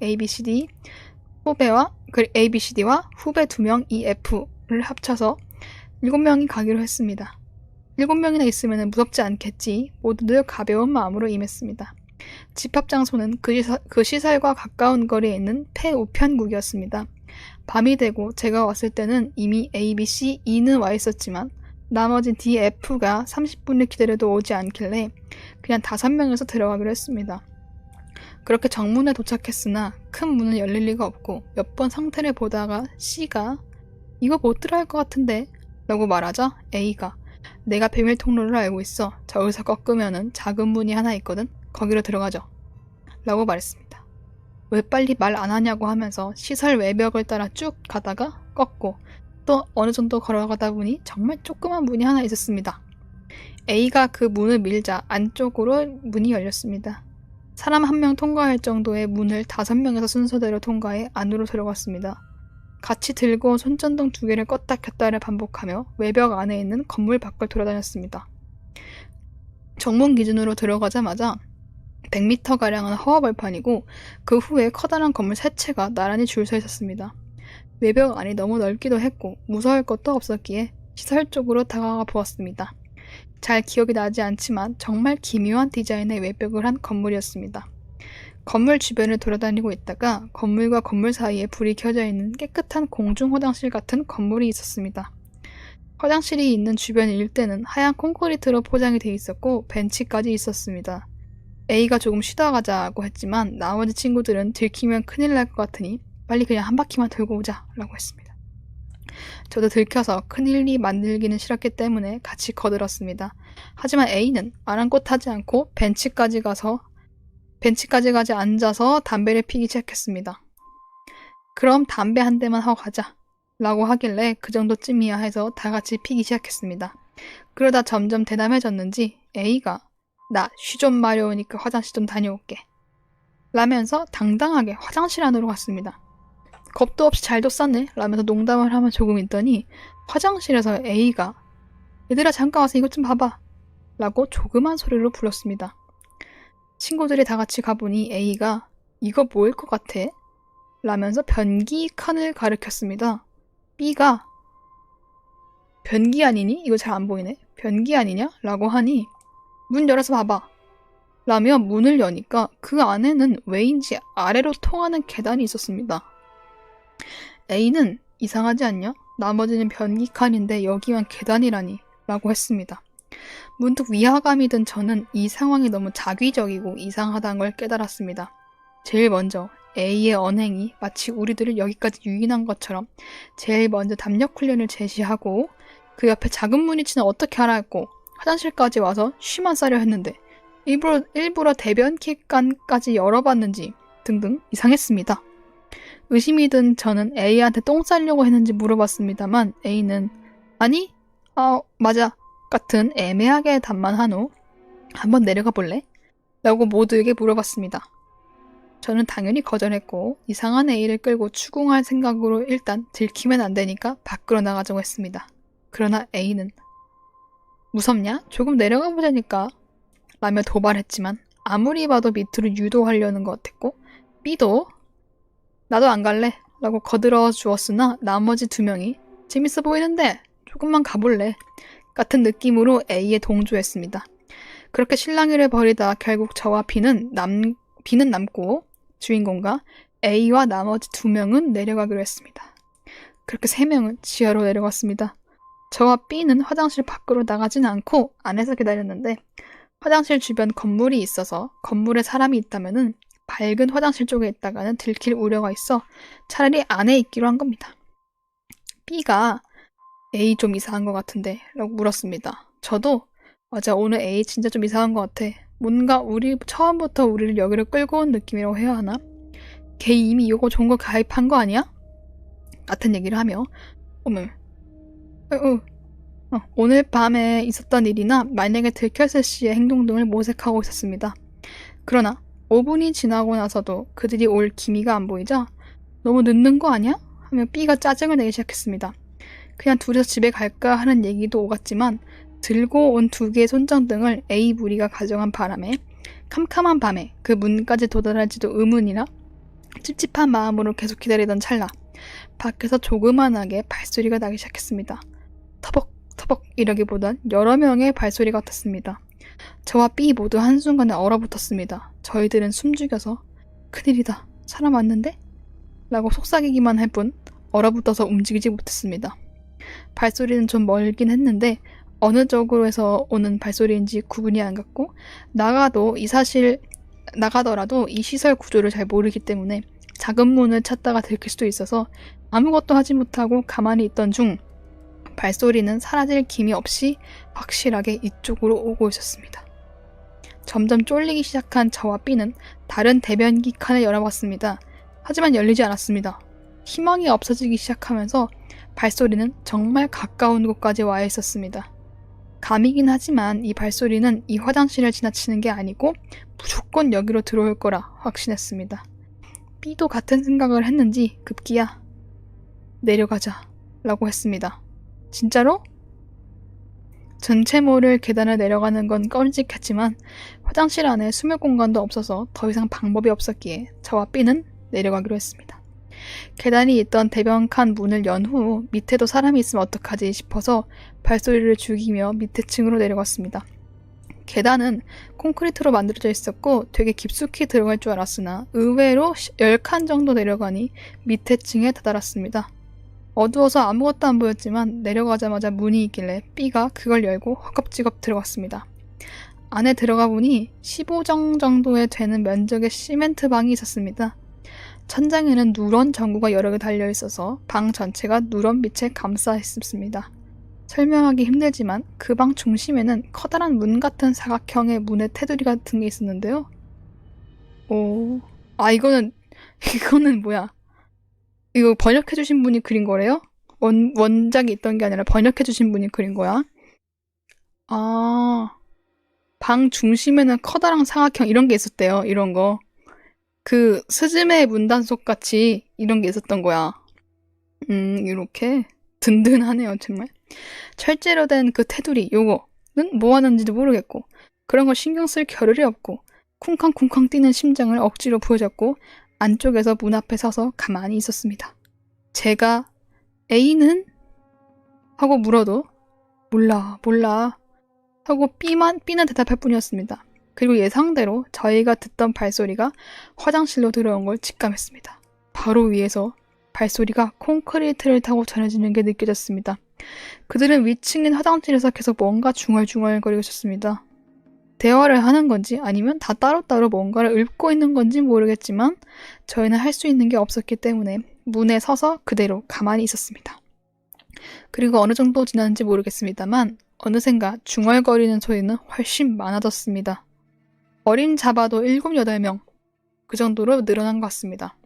ABCD와 후배 2명 EF를 합쳐서 7명이 가기로 했습니다. 7명이나 있으면 무섭지 않겠지. 모두들 가벼운 마음으로 임했습니다. 집합 장소는 그 시설과 가까운 거리에 있는 폐우편국이었습니다. 밤이 되고 제가 왔을 때는 이미 A, B, C, E는 와 있었지만 나머지 D, F가 30분을 기다려도 오지 않길래 그냥 5명에서 들어가기로 했습니다. 그렇게 정문에 도착했으나 큰 문은 열릴 리가 없고 몇 번 상태를 보다가 C가 이거 못 들어갈 것 같은데 라고 말하자 A가 내가 비밀 통로를 알고 있어. 저기서 꺾으면은 작은 문이 하나 있거든. 거기로 들어가죠. 라고 말했습니다. 왜 빨리 말 안 하냐고 하면서 시설 외벽을 따라 쭉 가다가 꺾고 또 어느 정도 걸어가다 보니 정말 조그만 문이 하나 있었습니다. A가 그 문을 밀자 안쪽으로 문이 열렸습니다. 사람 1명 통과할 정도의 문을 5명에서 순서대로 통과해 안으로 들어갔습니다. 같이 들고 온 손전등 2개를 껐다 켰다를 반복하며 외벽 안에 있는 건물 밖을 돌아다녔습니다. 정문 기준으로 들어가자마자 100m가량은 허허벌판이고 그 후에 커다란 건물 3채가 나란히 줄 서 있었습니다. 외벽 안이 너무 넓기도 했고 무서울 것도 없었기에 시설 쪽으로 다가가 보았습니다. 잘 기억이 나지 않지만 정말 기묘한 디자인의 외벽을 한 건물이었습니다. 건물 주변을 돌아다니고 있다가 건물과 건물 사이에 불이 켜져 있는 깨끗한 공중 화장실 같은 건물이 있었습니다. 화장실이 있는 주변 일대는 하얀 콘크리트로 포장이 돼 있었고 벤치까지 있었습니다. A가 조금 쉬다 가자고 했지만 나머지 친구들은 들키면 큰일 날 것 같으니 빨리 그냥 한 바퀴만 돌고 오자 라고 했습니다. 저도 들켜서 큰일이 만들기는 싫었기 때문에 같이 거들었습니다. 하지만 A는 아랑곳하지 않고 벤치까지 가지 앉아서 담배를 피기 시작했습니다. 그럼 담배 한 대만 하고 가자 라고 하길래 그 정도쯤이야 해서 다 같이 피기 시작했습니다. 그러다 점점 대담해졌는지 A가 나 쉬 좀 마려우니까 화장실 좀 다녀올게 라면서 당당하게 화장실 안으로 갔습니다. 겁도 없이 잘도 쌌네 라면서 농담을 하면 조금 있더니 화장실에서 A가 얘들아 잠깐 와서 이것 좀 봐봐 라고 조그만 소리로 불렀습니다. 친구들이 다 같이 가보니 A가 이거 뭐일 것 같아? 라면서 변기 칸을 가리켰습니다. B가 변기 아니니? 이거 잘 안 보이네. 변기 아니냐? 라고 하니 문 열어서 봐봐. 라며 문을 여니까 그 안에는 왜인지 아래로 통하는 계단이 있었습니다. A는 이상하지 않냐? 나머지는 변기 칸인데 여기만 계단이라니 라고 했습니다. 문득 위화감이 든 저는 이 상황이 너무 자기적이고 이상하다는 걸 깨달았습니다. 제일 먼저 A의 언행이 마치 우리들을 여기까지 유인한 것처럼 제일 먼저 담력 훈련을 제시하고 그 옆에 작은 문이치는 어떻게 하라 했고 화장실까지 와서 쉬만 싸려 했는데 일부러 대변기관까지 열어봤는지 등등 이상했습니다. 의심이 든 저는 A한테 똥 싸려고 했는지 물어봤습니다만 A는 아니? 맞아 같은 애매하게 답만 한 후 한번 내려가 볼래? 라고 모두에게 물어봤습니다. 저는 당연히 거절했고 이상한 A를 끌고 추궁할 생각으로 일단 들키면 안 되니까 밖으로 나가자고 했습니다. 그러나 A는 무섭냐? 조금 내려가 보자니까 라며 도발했지만 아무리 봐도 밑으로 유도하려는 것 같았고 B도 나도 안 갈래 라고 거들어 주었으나 나머지 두 명이 재밌어 보이는데 조금만 가볼래 같은 느낌으로 A에 동조했습니다. 그렇게 실랑이를 벌이다 결국 저와 B는 남고 주인공과 A와 나머지 두 명은 내려가기로 했습니다. 그렇게 세 명은 지하로 내려갔습니다. 저와 B는 화장실 밖으로 나가진 않고 안에서 기다렸는데 화장실 주변 건물이 있어서 건물에 사람이 있다면은 밝은 화장실 쪽에 있다가는 들킬 우려가 있어 차라리 안에 있기로 한 겁니다. B가 A 좀 이상한 것 같은데 라고 물었습니다. 저도 맞아 오늘 A 진짜 좀 이상한 것 같아. 뭔가 처음부터 우리를 여기로 끌고 온 느낌이라고 해야 하나? 걔 이미 이거 좋은 거 가입한 거 아니야? 같은 얘기를 하며 오늘 밤에 있었던 일이나 만약에 들켰을 시의 행동 등을 모색하고 있었습니다. 그러나 5분이 지나고 나서도 그들이 올 기미가 안 보이자 너무 늦는 거 아니야? 하며 B가 짜증을 내기 시작했습니다. 그냥 둘이서 집에 갈까 하는 얘기도 오갔지만 들고 온 2개의 손전등을 A 무리가 가져간 바람에 캄캄한 밤에 그 문까지 도달할지도 의문이라 찝찝한 마음으로 계속 기다리던 찰나 밖에서 조그만하게 발소리가 나기 시작했습니다. 터벅터벅 이라기보단 여러 명의 발소리 같았습니다. 저와 B 모두 한순간에 얼어붙었습니다. 저희들은 숨죽여서 큰일이다. 사람 왔는데? 라고 속삭이기만 할 뿐 얼어붙어서 움직이지 못했습니다. 발소리는 좀 멀긴 했는데 어느 쪽으로에서 오는 발소리인지 구분이 안 갔고 나가더라도 이 시설 구조를 잘 모르기 때문에 작은 문을 찾다가 들킬 수도 있어서 아무것도 하지 못하고 가만히 있던 중 발소리는 사라질 기미 없이 확실하게 이쪽으로 오고 있었습니다. 점점 쫄리기 시작한 저와 B는 다른 대변기 칸을 열어봤습니다. 하지만 열리지 않았습니다. 희망이 없어지기 시작하면서 발소리는 정말 가까운 곳까지 와 있었습니다. 감이긴 하지만 이 발소리는 이 화장실을 지나치는 게 아니고 무조건 여기로 들어올 거라 확신했습니다. B도 같은 생각을 했는지 급기야 내려가자 라고 했습니다. 진짜로? 전체 모를 계단을 내려가는 건 끔찍했지만 화장실 안에 숨을 공간도 없어서 더 이상 방법이 없었기에 저와 B는 내려가기로 했습니다. 계단이 있던 대변칸 문을 연 후 밑에도 사람이 있으면 어떡하지 싶어서 발소리를 죽이며 밑에 층으로 내려갔습니다. 계단은 콘크리트로 만들어져 있었고 되게 깊숙이 들어갈 줄 알았으나 의외로 10칸 정도 내려가니 밑에 층에 다다랐습니다. 어두워서 아무것도 안 보였지만 내려가자마자 문이 있길래 B가 그걸 열고 허겁지겁 들어갔습니다. 안에 들어가 보니 15정 정도에 되는 면적의 시멘트 방이 있었습니다. 천장에는 누런 전구가 여러 개 달려 있어서 방 전체가 누런 빛에 감싸 있었습니다. 설명하기 힘들지만 그 방 중심에는 커다란 문 같은 사각형의 문의 테두리 같은 게 있었는데요. 이거는 뭐야? 이거 번역해주신 분이 그린 거래요? 원작이 있던 게 아니라 번역해주신 분이 그린 거야? 방 중심에는 커다란 사각형 이런 게 있었대요. 이런 거. 그 스즈메의 문단속 같이 이런 게 있었던 거야. 이렇게 든든하네요, 정말. 철제로 된 그 테두리, 요거는 뭐 하는지도 모르겠고 그런 거 신경 쓸 겨를이 없고 쿵쾅쿵쾅 뛰는 심장을 억지로 부여잡고 안쪽에서 문 앞에 서서 가만히 있었습니다. 제가 A는? 하고 물어도 몰라 하고 B는 대답할 뿐이었습니다. 그리고 예상대로 저희가 듣던 발소리가 화장실로 들어온 걸 직감했습니다. 바로 위에서 발소리가 콘크리트를 타고 전해지는 게 느껴졌습니다. 그들은 위층인 화장실에서 계속 뭔가 중얼중얼거리고 있었습니다. 대화를 하는 건지 아니면 다 따로따로 뭔가를 읊고 있는 건지 모르겠지만 저희는 할 수 있는 게 없었기 때문에 문에 서서 그대로 가만히 있었습니다. 그리고 어느 정도 지났는지 모르겠습니다만 어느샌가 중얼거리는 소리는 훨씬 많아졌습니다. 어림잡아도 7, 8명 그 정도로 늘어난 것 같습니다.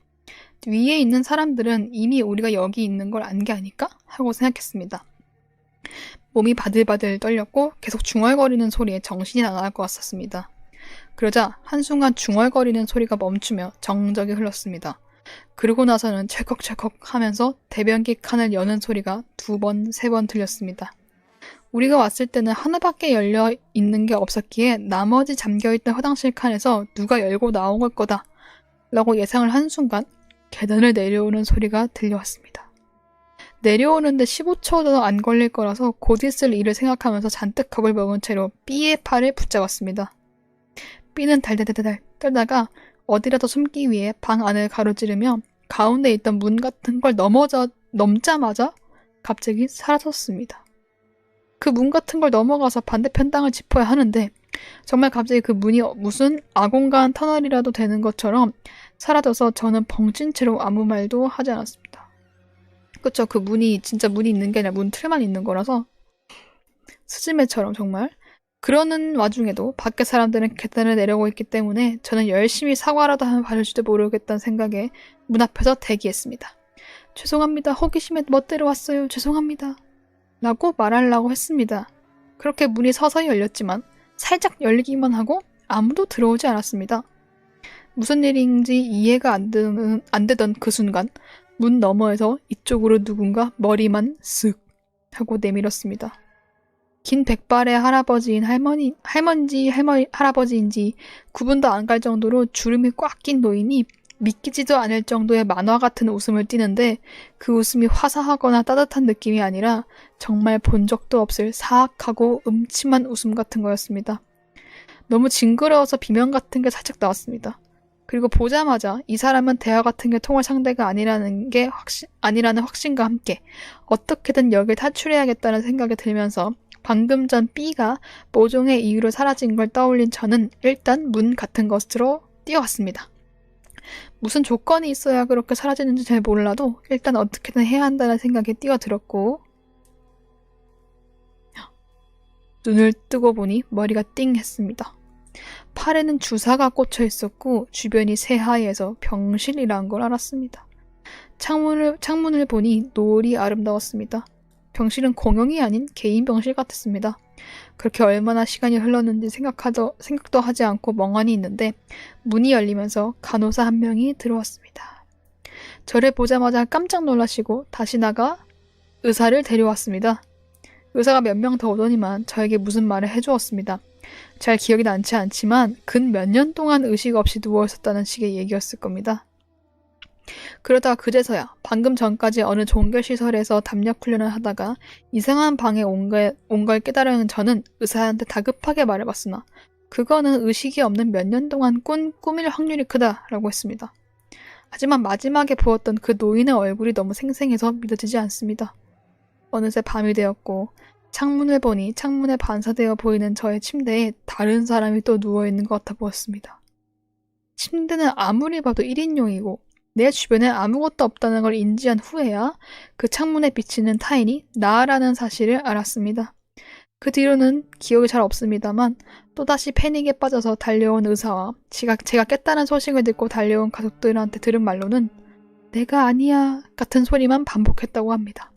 위에 있는 사람들은 이미 우리가 여기 있는 걸 안 게 아닐까? 하고 생각했습니다. 몸이 바들바들 떨렸고 계속 중얼거리는 소리에 정신이 나갈 것 같았습니다. 그러자 한순간 중얼거리는 소리가 멈추며 정적이 흘렀습니다. 그러고 나서는 철컥철컥 하면서 대변기 칸을 여는 소리가 2번, 3번 들렸습니다. 우리가 왔을 때는 하나밖에 열려 있는 게 없었기에 나머지 잠겨있던 화장실 칸에서 누가 열고 나온 걸 거다 라고 예상을 한 순간 계단을 내려오는 소리가 들려왔습니다. 내려오는데 15초도 안 걸릴 거라서 곧 있을 일을 생각하면서 잔뜩 겁을 먹은 채로 B의 팔을 붙잡았습니다. B는 달달달달 떨다가 어디라도 숨기 위해 방 안을 가로지르며 가운데 있던 문 같은 걸 넘자마자 갑자기 사라졌습니다. 그 문 같은 걸 넘어가서 반대편 땅을 짚어야 하는데 정말 갑자기 그 문이 무슨 아공간 터널이라도 되는 것처럼 사라져서 저는 벙찐 채로 아무 말도 하지 않았습니다. 그쵸, 그 문이 진짜 문이 있는 게 아니라 문 틀만 있는 거라서 스즈메처럼 정말. 그러는 와중에도 밖에 사람들은 계단을 내려오고 있기 때문에 저는 열심히 사과라도 하면 받을지도 모르겠다는 생각에 문 앞에서 대기했습니다. 죄송합니다. 호기심에 멋대로 왔어요. 죄송합니다. 라고 말하려고 했습니다. 그렇게 문이 서서히 열렸지만 살짝 열리기만 하고 아무도 들어오지 않았습니다. 무슨 일인지 이해가 안 되던 그 순간 문 너머에서 이쪽으로 누군가 머리만 쓱 하고 내밀었습니다. 긴 백발의 할아버지인 할아버지인지 구분도 안 갈 정도로 주름이 꽉 낀 노인이 믿기지도 않을 정도의 만화 같은 웃음을 띠는데 그 웃음이 화사하거나 따뜻한 느낌이 아니라 정말 본 적도 없을 사악하고 음침한 웃음 같은 거였습니다. 너무 징그러워서 비명 같은 게 살짝 나왔습니다. 그리고 보자마자 이 사람은 대화 같은 게 통할 상대가 아니라는 확신과 함께 어떻게든 여길 탈출해야겠다는 생각이 들면서 방금 전 B가 모종의 이유로 사라진 걸 떠올린 저는 일단 문 같은 것으로 뛰어왔습니다. 무슨 조건이 있어야 그렇게 사라지는지 잘 몰라도 일단 어떻게든 해야 한다는 생각에 뛰어들었고 눈을 뜨고 보니 머리가 띵 했습니다. 팔에는 주사가 꽂혀 있었고 주변이 새하얘서 병실이란 걸 알았습니다. 창문을 보니 노을이 아름다웠습니다. 병실은 공용이 아닌 개인 병실 같았습니다. 그렇게 얼마나 시간이 흘렀는지 생각도 하지 않고 멍하니 있는데 문이 열리면서 간호사 한 명이 들어왔습니다. 저를 보자마자 깜짝 놀라시고 다시 나가 의사를 데려왔습니다. 의사가 몇 명 더 오더니만 저에게 무슨 말을 해주었습니다. 잘 기억이 나지 않지만 근 몇 년 동안 의식 없이 누워있었다는 식의 얘기였을 겁니다. 그러다 그제서야 방금 전까지 어느 종결시설에서 담력훈련을 하다가 이상한 방에 온 걸 깨달은 저는 의사한테 다급하게 말해봤으나 그거는 의식이 없는 몇 년 동안 꿈일 확률이 크다라고 했습니다. 하지만 마지막에 보았던 그 노인의 얼굴이 너무 생생해서 믿어지지 않습니다. 어느새 밤이 되었고 창문을 보니 창문에 반사되어 보이는 저의 침대에 다른 사람이 또 누워있는 것 같아 보였습니다. 침대는 아무리 봐도 1인용이고 내 주변에 아무것도 없다는 걸 인지한 후에야 그 창문에 비치는 타인이 나라는 사실을 알았습니다. 그 뒤로는 기억이 잘 없습니다만 또다시 패닉에 빠져서 달려온 의사와 제가 깼다는 소식을 듣고 달려온 가족들한테 들은 말로는 내가 아니야 같은 소리만 반복했다고 합니다.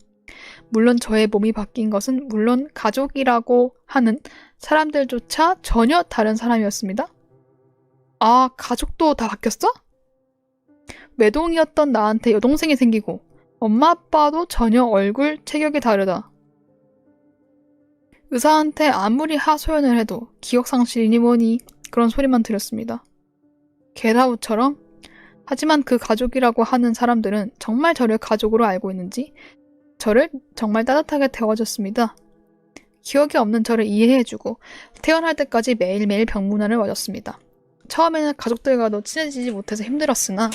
물론 저의 몸이 바뀐 것은 물론 가족이라고 하는 사람들조차 전혀 다른 사람이었습니다. 아, 가족도 다 바뀌었어? 외동이었던 나한테 여동생이 생기고 엄마 아빠도 전혀 얼굴 체격이 다르다. 의사한테 아무리 하소연을 해도 기억상실이니 뭐니 그런 소리만 들었습니다. 게다우처럼? 하지만 그 가족이라고 하는 사람들은 정말 저를 가족으로 알고 있는지 저를 정말 따뜻하게 대워줬습니다. 기억이 없는 저를 이해해주고 태어날 때까지 매일매일 병문안을 와줬습니다. 처음에는 가족들과도 친해지지 못해서 힘들었으나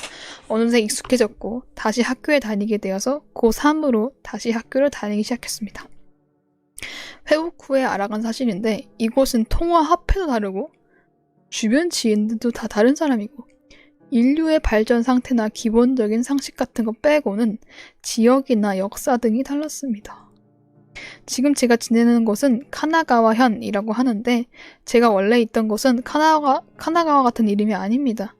어느새 익숙해졌고 다시 학교에 다니게 되어서 고3으로 다시 학교를 다니기 시작했습니다. 회복 후에 알아간 사실인데 이곳은 통화 화폐도 다르고 주변 지인들도 다 다른 사람이고 인류의 발전 상태나 기본적인 상식 같은 거 빼고는 지역이나 역사 등이 달랐습니다. 지금 제가 지내는 곳은 카나가와현이라고 하는데 제가 원래 있던 곳은 카나가와 같은 이름이 아닙니다.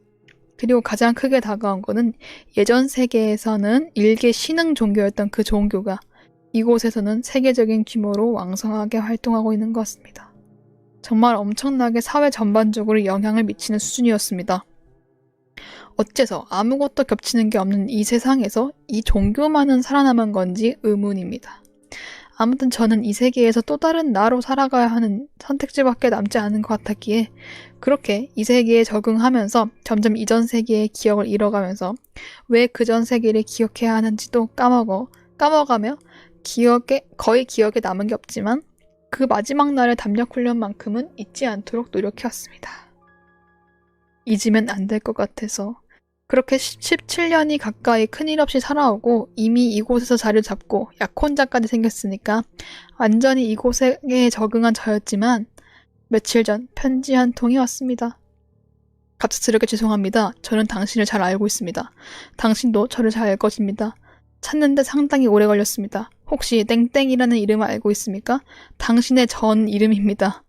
그리고 가장 크게 다가온 거는 예전 세계에서는 일개 신흥 종교였던 그 종교가 이곳에서는 세계적인 규모로 왕성하게 활동하고 있는 것 같습니다. 정말 엄청나게 사회 전반적으로 영향을 미치는 수준이었습니다. 어째서 아무것도 겹치는 게 없는 이 세상에서 이 종교만은 살아남은 건지 의문입니다. 아무튼 저는 이 세계에서 또 다른 나로 살아가야 하는 선택지밖에 남지 않은 것 같았기에 그렇게 이 세계에 적응하면서 점점 이전 세계의 기억을 잃어가면서 왜 그전 세계를 기억해야 하는지도 까먹어가며 거의 기억에 남은 게 없지만 그 마지막 날의 담력 훈련만큼은 잊지 않도록 노력해왔습니다. 잊으면 안 될 것 같아서 그렇게 17년이 가까이 큰일 없이 살아오고 이미 이곳에서 자리를 잡고 약혼자까지 생겼으니까 완전히 이곳에 적응한 저였지만 며칠 전 편지 한 통이 왔습니다. 갑작스럽게 죄송합니다. 저는 당신을 잘 알고 있습니다. 당신도 저를 잘 알 것입니다. 찾는데 상당히 오래 걸렸습니다. 혹시 땡땡이라는 이름을 알고 있습니까? 당신의 전 이름입니다.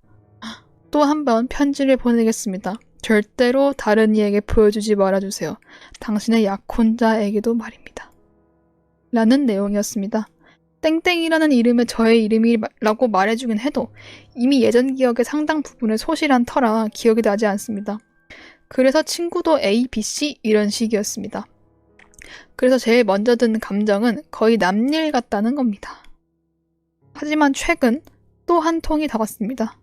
또 한 번 편지를 보내겠습니다. 절대로 다른 이에게 보여주지 말아주세요. 당신의 약혼자에게도 말입니다. 라는 내용이었습니다. 땡땡이라는 이름의 저의 이름이라고 말해주긴 해도 이미 예전 기억의 상당 부분을 소실한 터라 기억이 나지 않습니다. 그래서 친구도 A, B, C 이런 식이었습니다. 그래서 제일 먼저 든 감정은 거의 남일 같다는 겁니다. 하지만 최근 또 한 통이 더 왔습니다.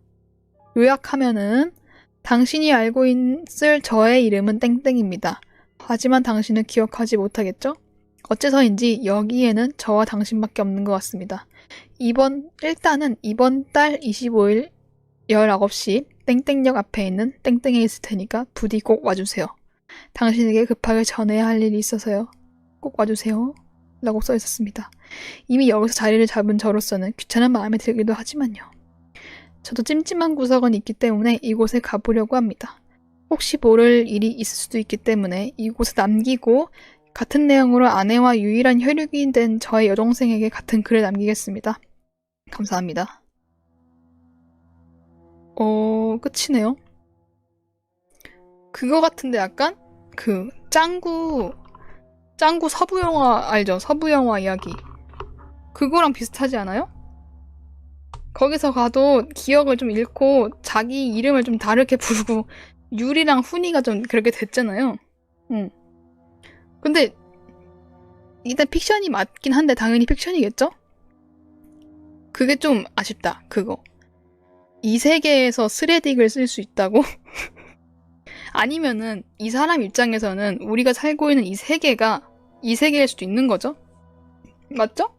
요약하면은 당신이 알고 있을 저의 이름은 땡땡입니다. 하지만 당신은 기억하지 못하겠죠? 어째서인지 여기에는 저와 당신밖에 없는 것 같습니다. 일단은 이번 달 25일 19시 땡땡역 앞에 있는 땡땡에 있을 테니까 부디 꼭 와주세요. 당신에게 급하게 전해야 할 일이 있어서요. 꼭 와주세요. 라고 써 있었습니다. 이미 여기서 자리를 잡은 저로서는 귀찮은 마음이 들기도 하지만요. 저도 찜찜한 구석은 있기 때문에 이곳에 가보려고 합니다. 혹시 모를 일이 있을 수도 있기 때문에 이곳에 남기고 같은 내용으로 아내와 유일한 혈육이 된 저의 여동생에게 같은 글을 남기겠습니다. 감사합니다. 끝이네요. 그거 같은데 약간? 짱구 서부 영화 알죠? 서부 영화 이야기. 그거랑 비슷하지 않아요? 거기서 가도 기억을 좀 잃고 자기 이름을 좀 다르게 부르고 유리랑 훈이가 좀 그렇게 됐잖아요. 근데 일단 픽션이 맞긴 한데 당연히 픽션이겠죠? 그게 좀 아쉽다. 그거. 이 세계에서 스레딕을 쓸 수 있다고? 아니면은 이 사람 입장에서는 우리가 살고 있는 이 세계가 이 세계일 수도 있는 거죠? 맞죠?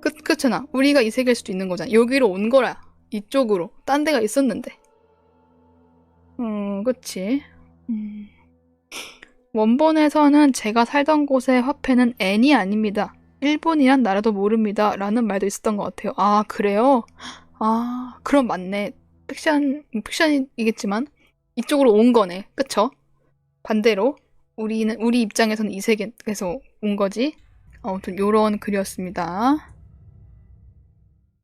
그렇잖아. 우리가 이 세계일 수도 있는 거잖아. 여기로 온 거라. 이쪽으로. 딴 데가 있었는데. 그치. 원본에서는 제가 살던 곳의 화폐는 N이 아닙니다. 일본이란 나라도 모릅니다. 라는 말도 있었던 것 같아요. 아, 그래요? 아, 그럼 맞네. 픽션이겠지만 이쪽으로 온 거네. 그쵸? 반대로 우리 입장에서는 이 세계에서 온 거지. 아무튼 요런 글이었습니다.